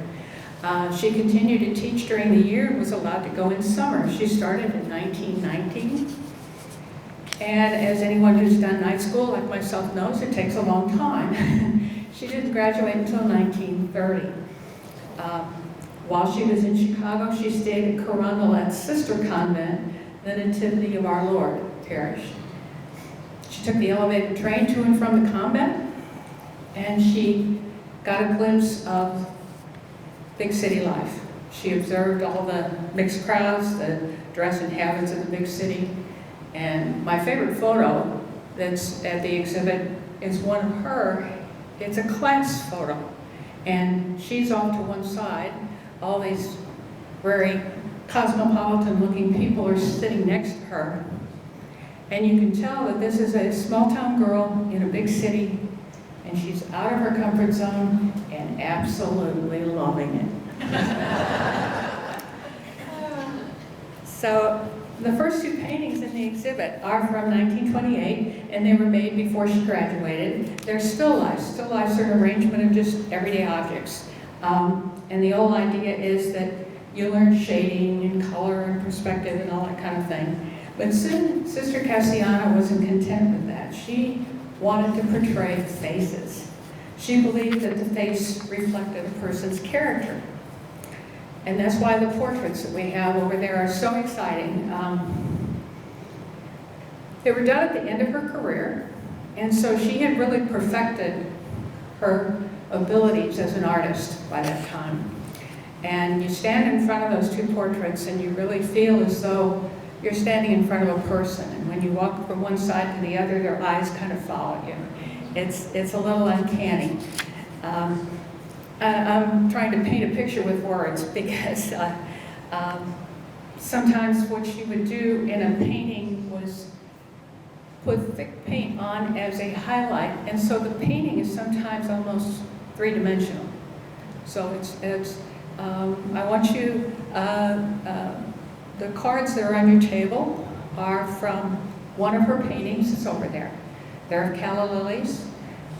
She continued to teach during the year and was allowed to go in summer. She started in 1919. And as anyone who's done night school like myself knows, it takes a long time. She didn't graduate until 1930. While she was in Chicago, she stayed at Carondelet's sister convent, the Nativity of Our Lord parish. She took the elevated train to and from the convent, and she got a glimpse of big city life. She observed all the mixed crowds, the dress and habits of the big city. And my favorite photo that's at the exhibit is one of her. It's a class photo. And she's off to one side. All these very cosmopolitan-looking people are sitting next to her. And you can tell that this is a small-town girl in a big city, and she's out of her comfort zone and absolutely loving it. So the first two paintings in the exhibit are from 1928, and they were made before she graduated. They're still lifes. Still lifes are an arrangement of just everyday objects. And the whole idea is that you learn shading and color and perspective and all that kind of thing. But Sister Cassiana wasn't content with that. She wanted to portray faces. She believed that the face reflected a person's character. And that's why the portraits that we have over there are so exciting. They were done at the end of her career, and so she had really perfected her abilities as an artist by that time. And you stand in front of those two portraits and you really feel as though you're standing in front of a person. And when you walk from one side to the other, their eyes kind of follow you. It's a little uncanny. I'm trying to paint a picture with words because sometimes what she would do in a painting was put thick paint on as a highlight, and so the painting is sometimes almost three-dimensional. So I want you, the cards that are on your table are from one of her paintings. It's over there. They're calla lilies,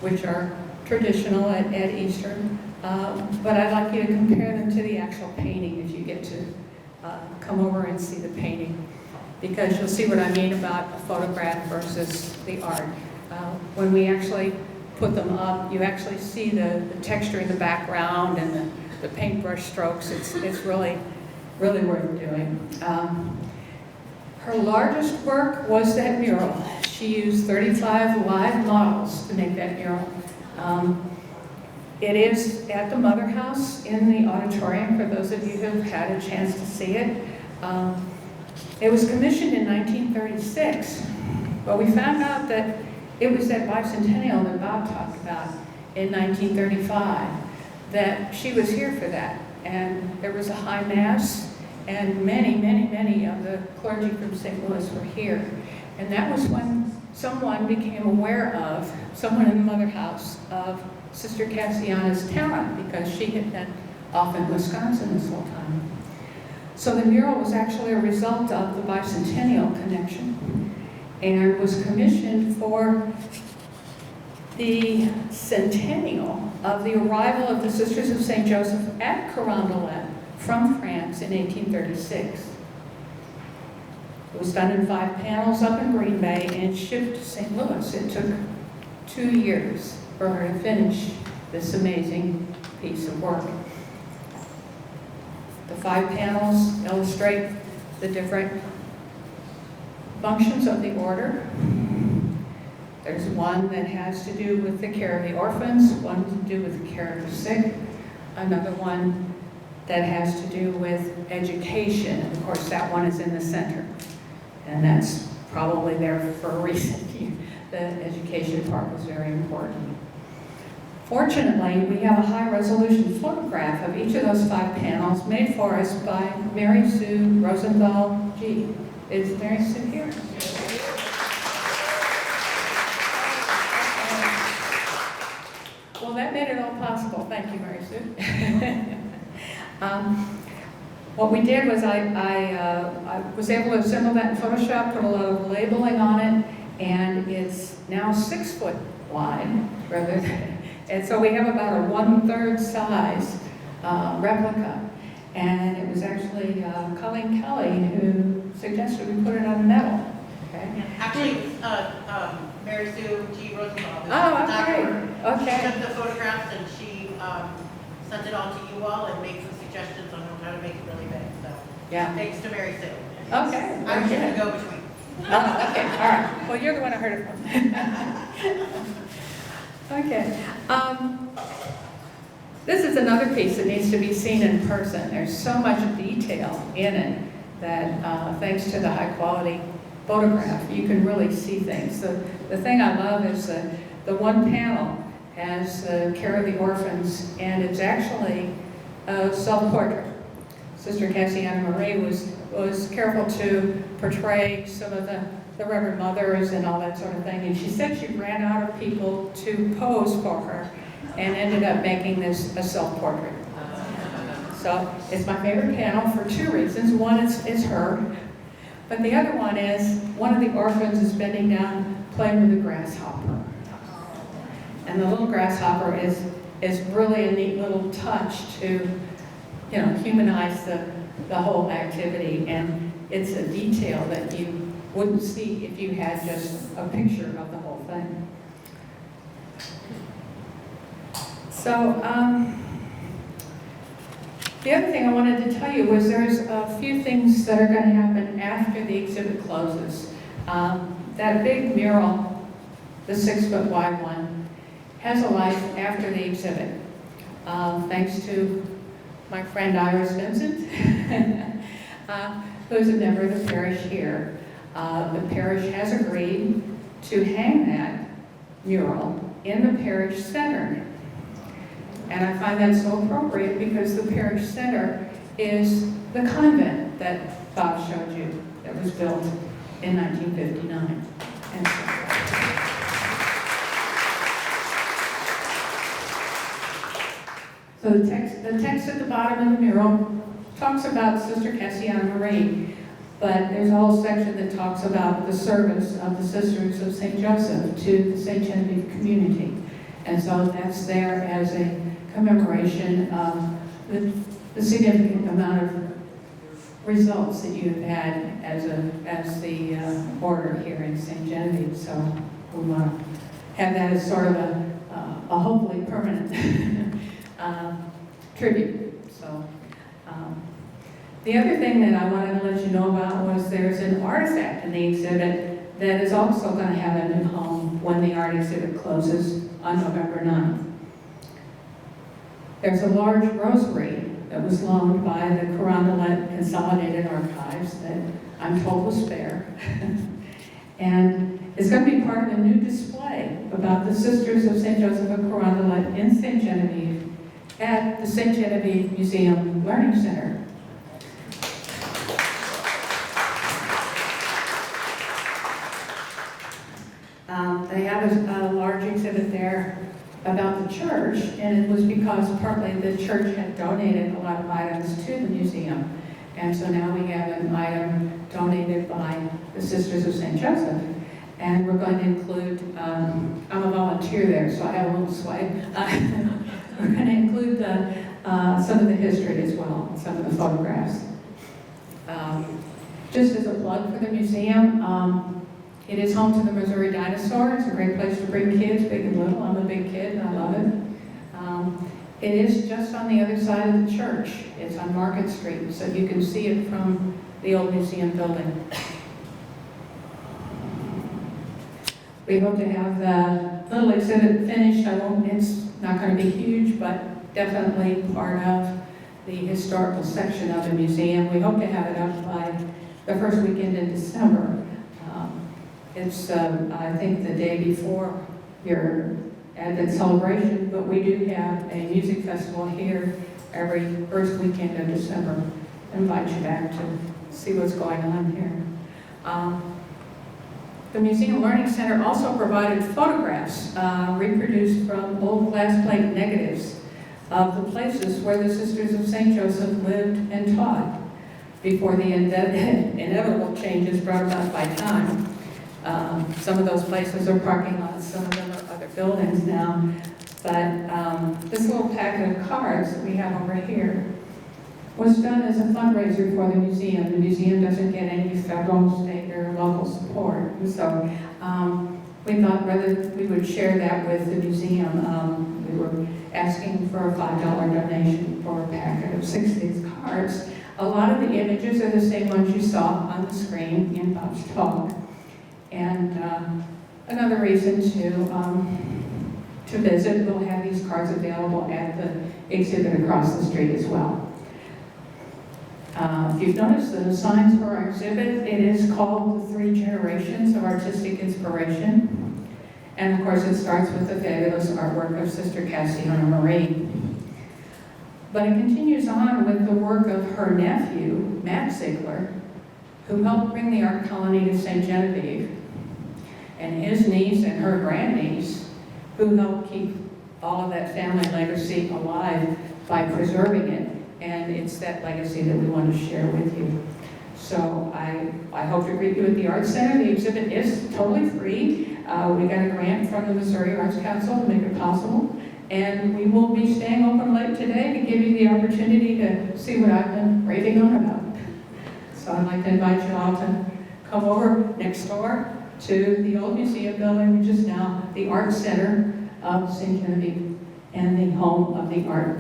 which are traditional at Easter. But I'd like you to compare them to the actual painting if you get to come over and see the painting, because you'll see what I mean about a photograph versus the art. When we actually put them up, you actually see the texture in the background and the paintbrush strokes. It's really, really worth doing. Her largest work was that mural. She used 35 live models to make that mural. It is at the Mother House in the auditorium, for those of you who have had a chance to see it. It was commissioned in 1936, but we found out that it was that bicentennial that Bob talked about in 1935, that she was here for that. And there was a high mass, and many, many, many of the clergy from St. Louis were here. And that was when someone became aware of, someone in the Mother House, of Sister Cassiana's talent, because she had been off in Wisconsin this whole time. So the mural was actually a result of the bicentennial connection and was commissioned for the centennial of the arrival of the Sisters of St. Joseph at Carondelet from France in 1836. It was done in 5 panels up in Green Bay and shipped to St. Louis. It took 2 years for her to finish this amazing piece of work. The 5 panels illustrate the different functions of the order. There's one that has to do with the care of the orphans, one to do with the care of the sick, another one that has to do with education. And of course, that one is in the center. And that's probably there for a reason. The education part was very important. Fortunately, we have a high-resolution photograph of each of those 5 panels made for us by Mary Sue Rosenthal G. Is Mary Sue here? Well, that made it all possible. Thank you, Mary Sue. What we did was I was able to assemble that in Photoshop, put a lot of labeling on it, and it's now 6 foot wide, rather than, and so we have about a 1/3 size replica. And it was actually Colleen Kelly who suggested we put it on metal. Okay. Actually, Mary Sue G. Rosenthal. Oh, okay. She Okay. took the photographs and she sent it on to you all and made some suggestions on how to make it really big. So Yeah. thanks to Mary Sue. Okay. I'm just Okay. the go-between. Oh, okay. All right. Well, you're the one I heard it from. Okay. This is another piece that needs to be seen in person. There's so much detail in it that thanks to the high quality photograph, you can really see things. The thing I love is the one panel has Care of the Orphans, and it's actually a self-portrait. Sister Cassiana Marie was careful to portray some of the Reverend Mothers and all that sort of thing, and she said she ran out of people to pose for her and ended up making this a self-portrait. So it's my favorite panel for 2 reasons. One, it's her, but the other one is one of the orphans is bending down playing with a grasshopper. And the little grasshopper is really a neat little touch to, you know, humanize the whole activity, and it's a detail that you wouldn't see if you had just a picture of the whole thing. So, the other thing I wanted to tell you was there's a few things that are going to happen after the exhibit closes. That big mural, the 6 foot wide one, has a life after the exhibit. Thanks to my friend Iris Vincent, who's a member of the parish here. The parish has agreed to hang that mural in the parish center. And I find that so appropriate because the parish center is the convent that Bob showed you that was built in 1959. And so the text at the bottom of the mural talks about Sister Cassiana Marie, but there's a whole section that talks about the service of the Sisters of St. Joseph to the St. Genevieve community. And so that's there as a commemoration of the significant amount of results that you have had as the order here in St. Genevieve. So we want to have that as sort of a hopefully permanent tribute. So the other thing that I wanted to let you know about was there's an artifact in the exhibit that is also going to have a new home when the art exhibit closes on November 9th. There's a large rosary that was loaned by the Carondelet Consolidated Archives that I'm told was spare. And it's going to be part of a new display about the Sisters of St. Joseph of Carondelet in St. Genevieve at the St. Genevieve Museum Learning Center. They have a large exhibit there about the church, and it was because partly the church had donated a lot of items to the museum. And so now we have an item donated by the Sisters of St. Joseph. And we're going to include, I'm a volunteer there, so I have a little sway. We're going to include some of the history as well, some of the photographs. Just as a plug for the museum, it is home to the Missouri Dinosaur. It's a great place to bring kids, big and little. I'm a big kid and I love it. It is just on the other side of the church. It's on Market Street, so you can see it from the old museum building. We hope to have the little exhibit finished. It's not going to be huge, but definitely part of the historical section of the museum. We hope to have it up by the first weekend in December. It's, I think, the day before your Advent celebration, but we do have a music festival here every first weekend of December. I invite you back to see what's going on here. The Museum Learning Center also provided photographs reproduced from old glass plate negatives of the places where the Sisters of St. Joseph lived and taught before the inevitable changes brought about by time. Some of those places are parking lots, some of them are other buildings now, but this little packet of cards that we have over here was done as a fundraiser for the museum. The museum doesn't get any federal, state, or local support. So we thought rather we would share that with the museum. We were asking for a $5 donation for a packet of 6 of these cards. A lot of the images are the same ones you saw on the screen in Bob's talk. And another reason to visit, we'll have these cards available at the exhibit across the street as well. If you've noticed the signs for our exhibit, it is called The 3 Generations of Artistic Inspiration. And of course it starts with the fabulous artwork of Sister Cassiana Marie. But it continues on with the work of her nephew, Matt Ziegler, who helped bring the art colony to St. Genevieve, and his niece and her grandniece, who helped keep all of that family legacy alive by preserving it. And it's that legacy that we want to share with you. So I hope to greet you at the Art Center. The exhibit is totally free. We got a grant from the Missouri Arts Council to make it possible. And we will be staying open late today to give you the opportunity to see what I've been raving on about. So I'd like to invite you all to come over next door to the old museum building, which is now the Art Center of St. Genevieve and the home of the art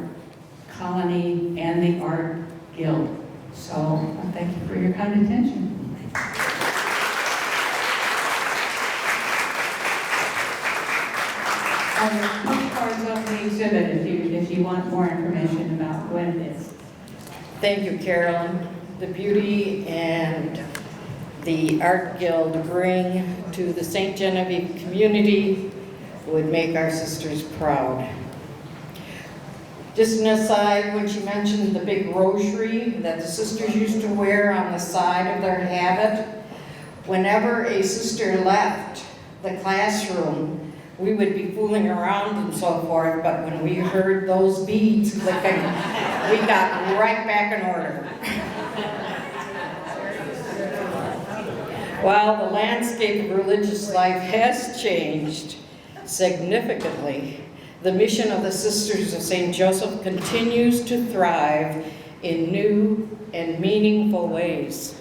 colony and the art guild. So thank you for your kind attention. There's postcards of the exhibit if you want more information about what it is. Thank you, Carolyn. The beauty and the Art Guild bring to the St. Genevieve community would make our sisters proud. Just an aside, when she mentioned the big rosary that the sisters used to wear on the side of their habit, whenever a sister left the classroom, we would be fooling around and so forth, but when we heard those beads clicking, we got right back in order. While the landscape of religious life has changed significantly, the mission of the Sisters of St. Joseph continues to thrive in new and meaningful ways.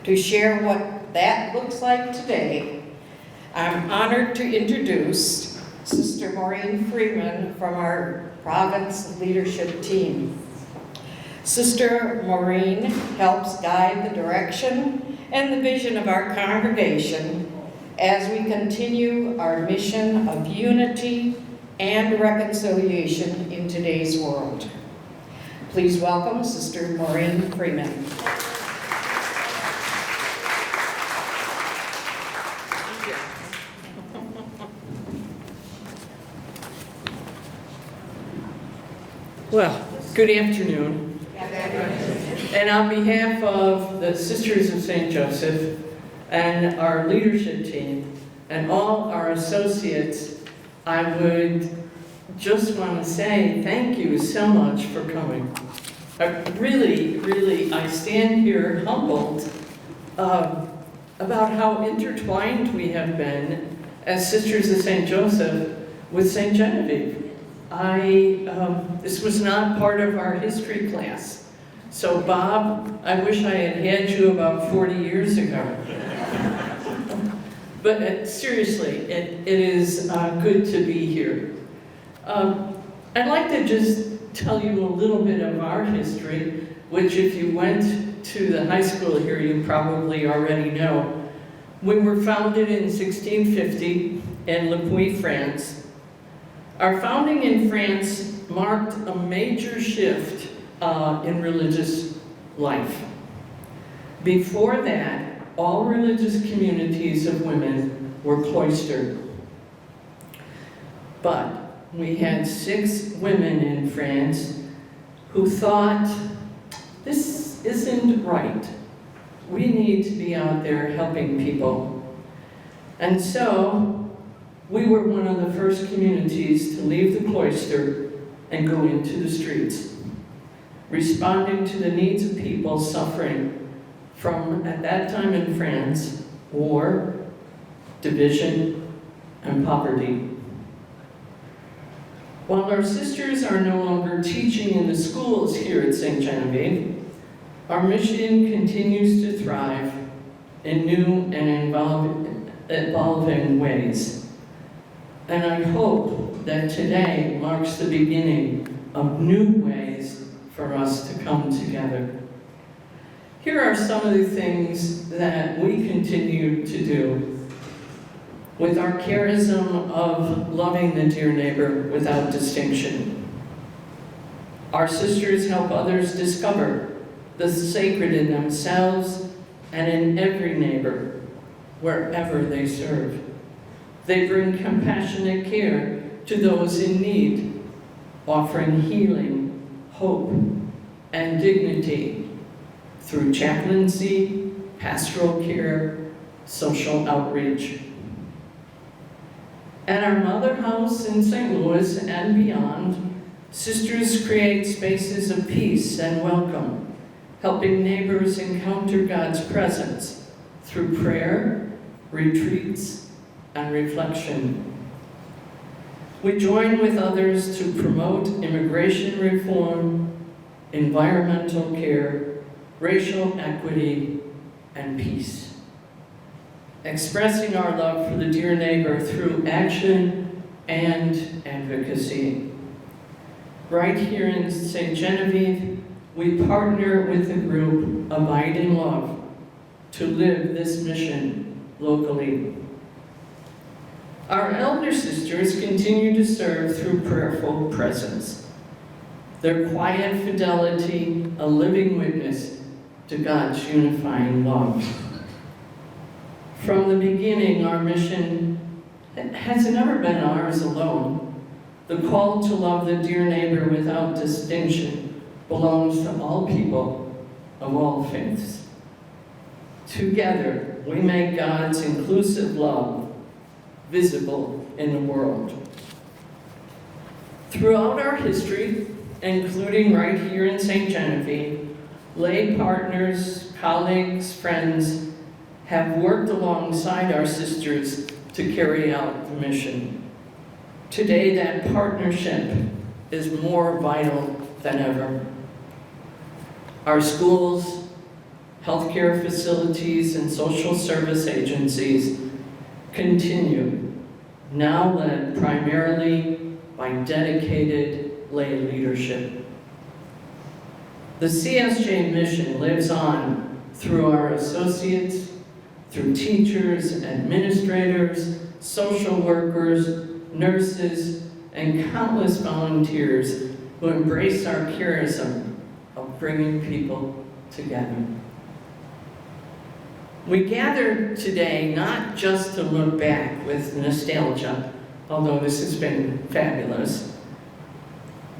To share what that looks like today, I'm honored to introduce Sister Maureen Freeman from our province leadership team. Sister Maureen helps guide the direction and the vision of our congregation as we continue our mission of unity and reconciliation in today's world. Please welcome Sister Maureen Freeman. Well, good afternoon. And on behalf of the Sisters of St. Joseph and our leadership team and all our associates, I would just want to say thank you so much for coming. I stand here humbled about how intertwined we have been as Sisters of St. Joseph with St. Genevieve. This was not part of our history class. So Bob, I wish I had you about 40 years ago. But seriously, it is good to be here. I'd like to just tell you a little bit of our history, which if you went to the high school here, you probably already know. We were founded in 1650 in Le Puy, France. Our founding in France marked a major shift in religious life. Before that, all religious communities of women were cloistered. But we had 6 women in France who thought, this isn't right. We need to be out there helping people. And so we were one of the first communities to leave the cloister and go into the streets, responding to the needs of people suffering from, at that time in France, war, division, and poverty. While our sisters are no longer teaching in the schools here at St. Genevieve, our mission continues to thrive in new and evolving ways. And I hope that today marks the beginning of new ways for us to come together. Here are some of the things that we continue to do with our charism of loving the dear neighbor without distinction. Our sisters help others discover the sacred in themselves and in every neighbor, wherever they serve. They bring compassionate care to those in need, offering healing, hope, and dignity through chaplaincy, pastoral care, social outreach. At our mother house in St. Louis and beyond, sisters create spaces of peace and welcome, helping neighbors encounter God's presence through prayer, retreats, and reflection. We join with others to promote immigration reform, environmental care, racial equity, and peace, expressing our love for the dear neighbor through action and advocacy. Right here in St. Genevieve, we partner with the group Abide in Love to live this mission locally. Our elder sisters continue to serve through prayerful presence, their quiet fidelity a living witness to God's unifying love. From the beginning, our mission has never been ours alone. The call to love the dear neighbor without distinction belongs to all people of all faiths. Together, we make God's inclusive love visible in the world. Throughout our history, including right here in St. Genevieve, lay partners, colleagues, friends have worked alongside our sisters to carry out the mission. Today, that partnership is more vital than ever. Our schools, healthcare facilities, and social service agencies continue, now led primarily by dedicated lay leadership. The CSJ mission lives on through our associates, through teachers, administrators, social workers, nurses, and countless volunteers who embrace our charism of bringing people together. We gather today not just to look back with nostalgia, although this has been fabulous.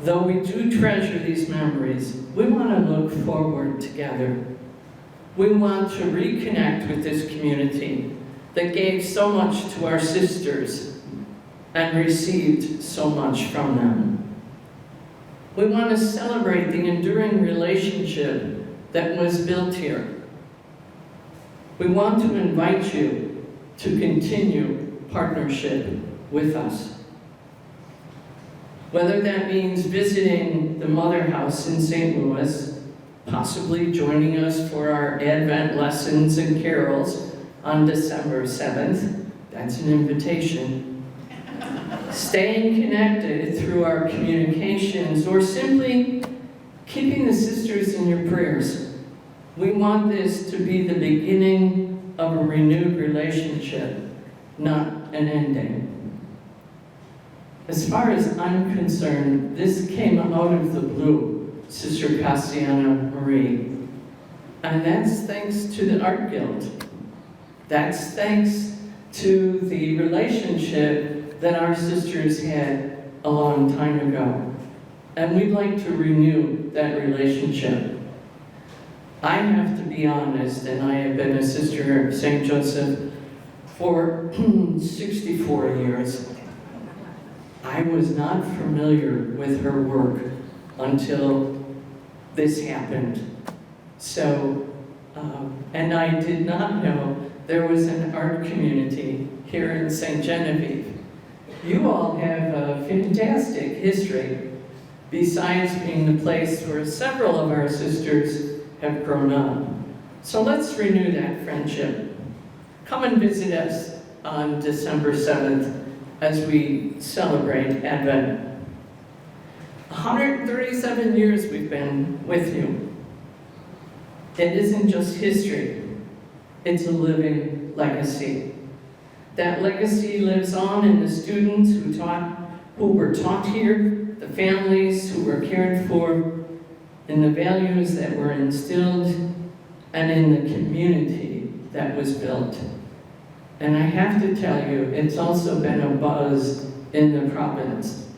Though we do treasure these memories, we want to look forward together. We want to reconnect with this community that gave so much to our sisters and received so much from them. We want to celebrate the enduring relationship that was built here. We want to invite you to continue partnership with us. Whether that means visiting the Mother House in St. Louis, possibly joining us for our Advent lessons and carols on December 7th, that's an invitation. Staying connected through our communications, or simply keeping the sisters in your prayers. We want this to be the beginning of a renewed relationship, not an ending. As far as I'm concerned, this came out of the blue, Sister Cassiana Marie. And that's thanks to the Art Guild. That's thanks to the relationship that our sisters had a long time ago. And we'd like to renew that relationship. I have to be honest, and I have been a sister of St. Joseph for 64 years. I was not familiar with her work until this happened. So, and I did not know there was an art community here in St. Genevieve. You all have a fantastic history, besides being the place where several of our sisters have grown up. So let's renew that friendship. Come and visit us on December 7th as we celebrate Advent. 137 years we've been with you. It isn't just history, it's a living legacy. That legacy lives on in the students who were taught here, the families who were cared for, in the values that were instilled, and in the community that was built. And I have to tell you, it's also been a buzz in the province.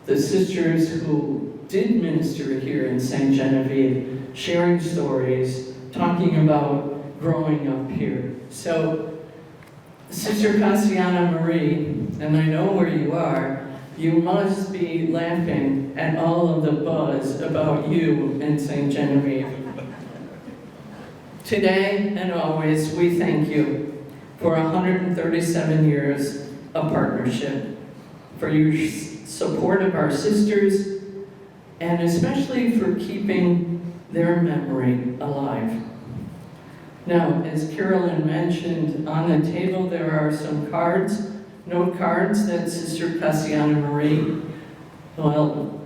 The sisters who did minister here in St. Genevieve, sharing stories, talking about growing up here. So, Sister Cassiana Marie, and I know where you are, you must be laughing at all of the buzz about you in St. Genevieve. Today and always, we thank you for 137 years of partnership, for your support of our sisters, and especially for keeping their memory alive. Now, as Carolyn mentioned, on the table there are some cards, note cards that Sister Cassiana Marie,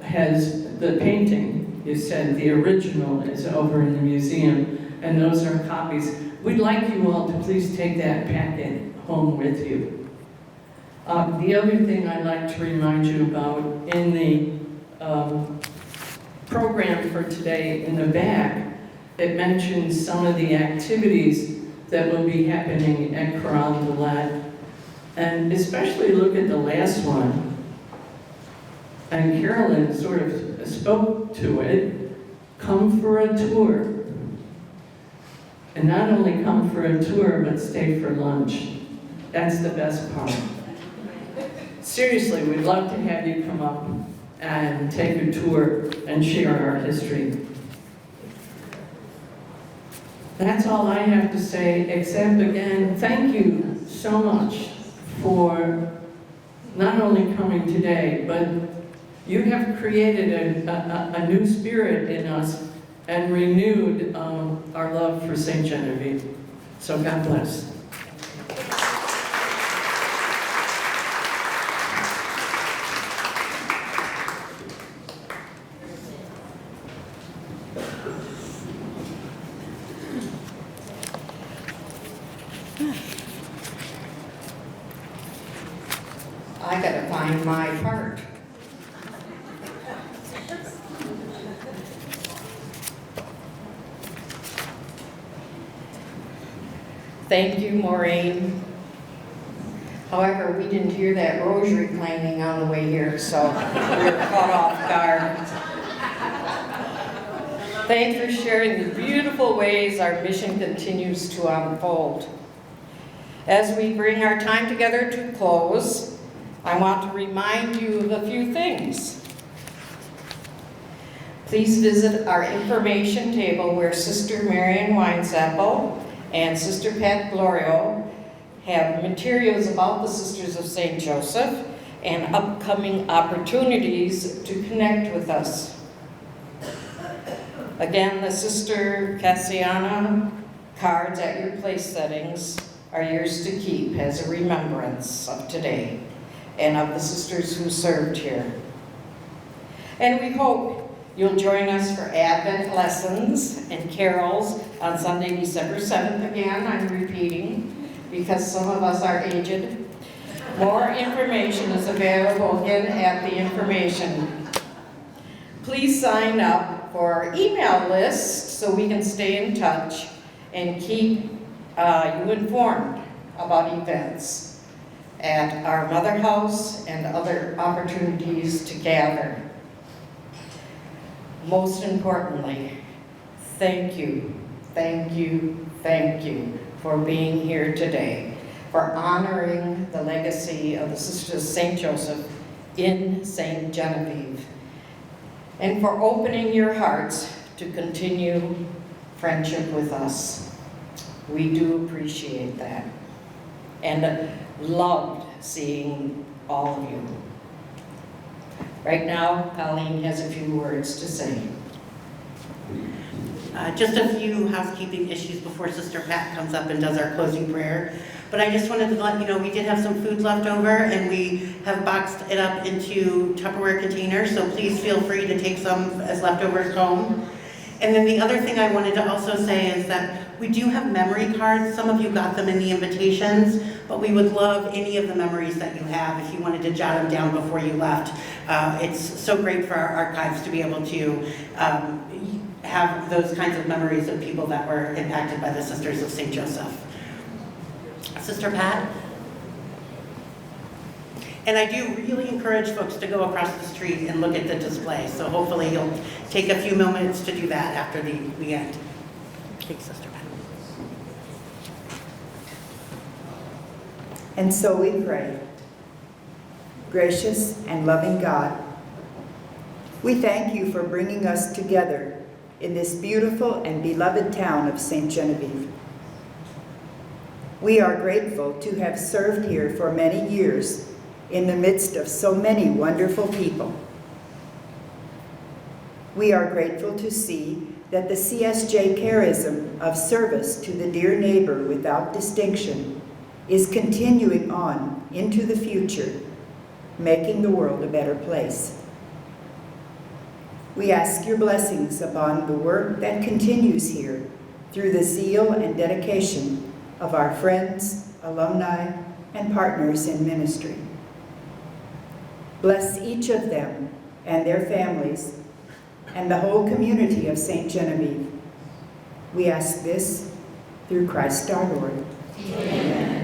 has the painting. You said the original is over in the museum, and those are copies. We'd like you all to please take that packet home with you. The other thing I'd like to remind you about in the program for today in the back, it mentions some of the activities that will be happening at Chorale de Latte. And especially look at the last one. And Carolyn sort of spoke to it, come for a tour. And not only come for a tour, but stay for lunch. That's the best part. Seriously, we'd love to have you come up and take a tour and share our history. That's all I have to say, except again, thank you so much for not only coming today, but you have created a new spirit in us and renewed our love for St. Genevieve. So God bless. I gotta find my part. Thank you, Maureen. However, we didn't hear that rosary clanging on the way here, so we were caught off guard. Thanks for sharing the beautiful ways our mission continues to unfold. As we bring our time together to close, I want to remind you of a few things. Please visit our information table where Sister Marian Winesapple and Sister Pat Glorio have materials about the Sisters of St. Joseph and upcoming opportunities to connect with us. Again, the Sister Cassiana cards at your place settings are yours to keep as a remembrance of today and of the sisters who served here. And we hope you'll join us for Advent lessons and carols on Sunday, December 7th. Again, I'm repeating because some of us are aged. More information is available again at the information. Please sign up for our email list so we can stay in touch and keep you informed about events. at our mother house and other opportunities to gather. Most importantly, thank you, thank you, thank you for being here today, for honoring the legacy of the Sisters of St. Joseph in St. Genevieve, and for opening your hearts to continue friendship with us. We do appreciate that, and loved seeing all of you. Right now, Colleen has a few words to say. Just a few housekeeping issues before Sister Pat comes up and does our closing prayer. But I just wanted to let you know we did have some food left over, and we have boxed it up into Tupperware containers, so please feel free to take some as leftovers home. And then the other thing I wanted to also say is that we do have memory cards. Some of you got them in the invitations, but we would love any of the memories that you have if you wanted to jot them down before you left. It's so great for our archives to be able to have those kinds of memories of people that were impacted by the Sisters of St. Joseph. Sister Pat? And I do really encourage folks to go across the street and look at the display, so hopefully you'll take a few moments to do that after we end. Thanks, Sister Pat. And so we pray. Gracious and loving God, we thank you for bringing us together in this beautiful and beloved town of St. Genevieve. We are grateful to have served here for many years in the midst of so many wonderful people. We are grateful to see that the CSJ charism of service to the dear neighbor without distinction is continuing on into the future, making the world a better place. We ask your blessings upon the work that continues here through the zeal and dedication of our friends, alumni, and partners in ministry. Bless each of them and their families and the whole community of St. Genevieve. We ask this through Christ our Lord. Amen.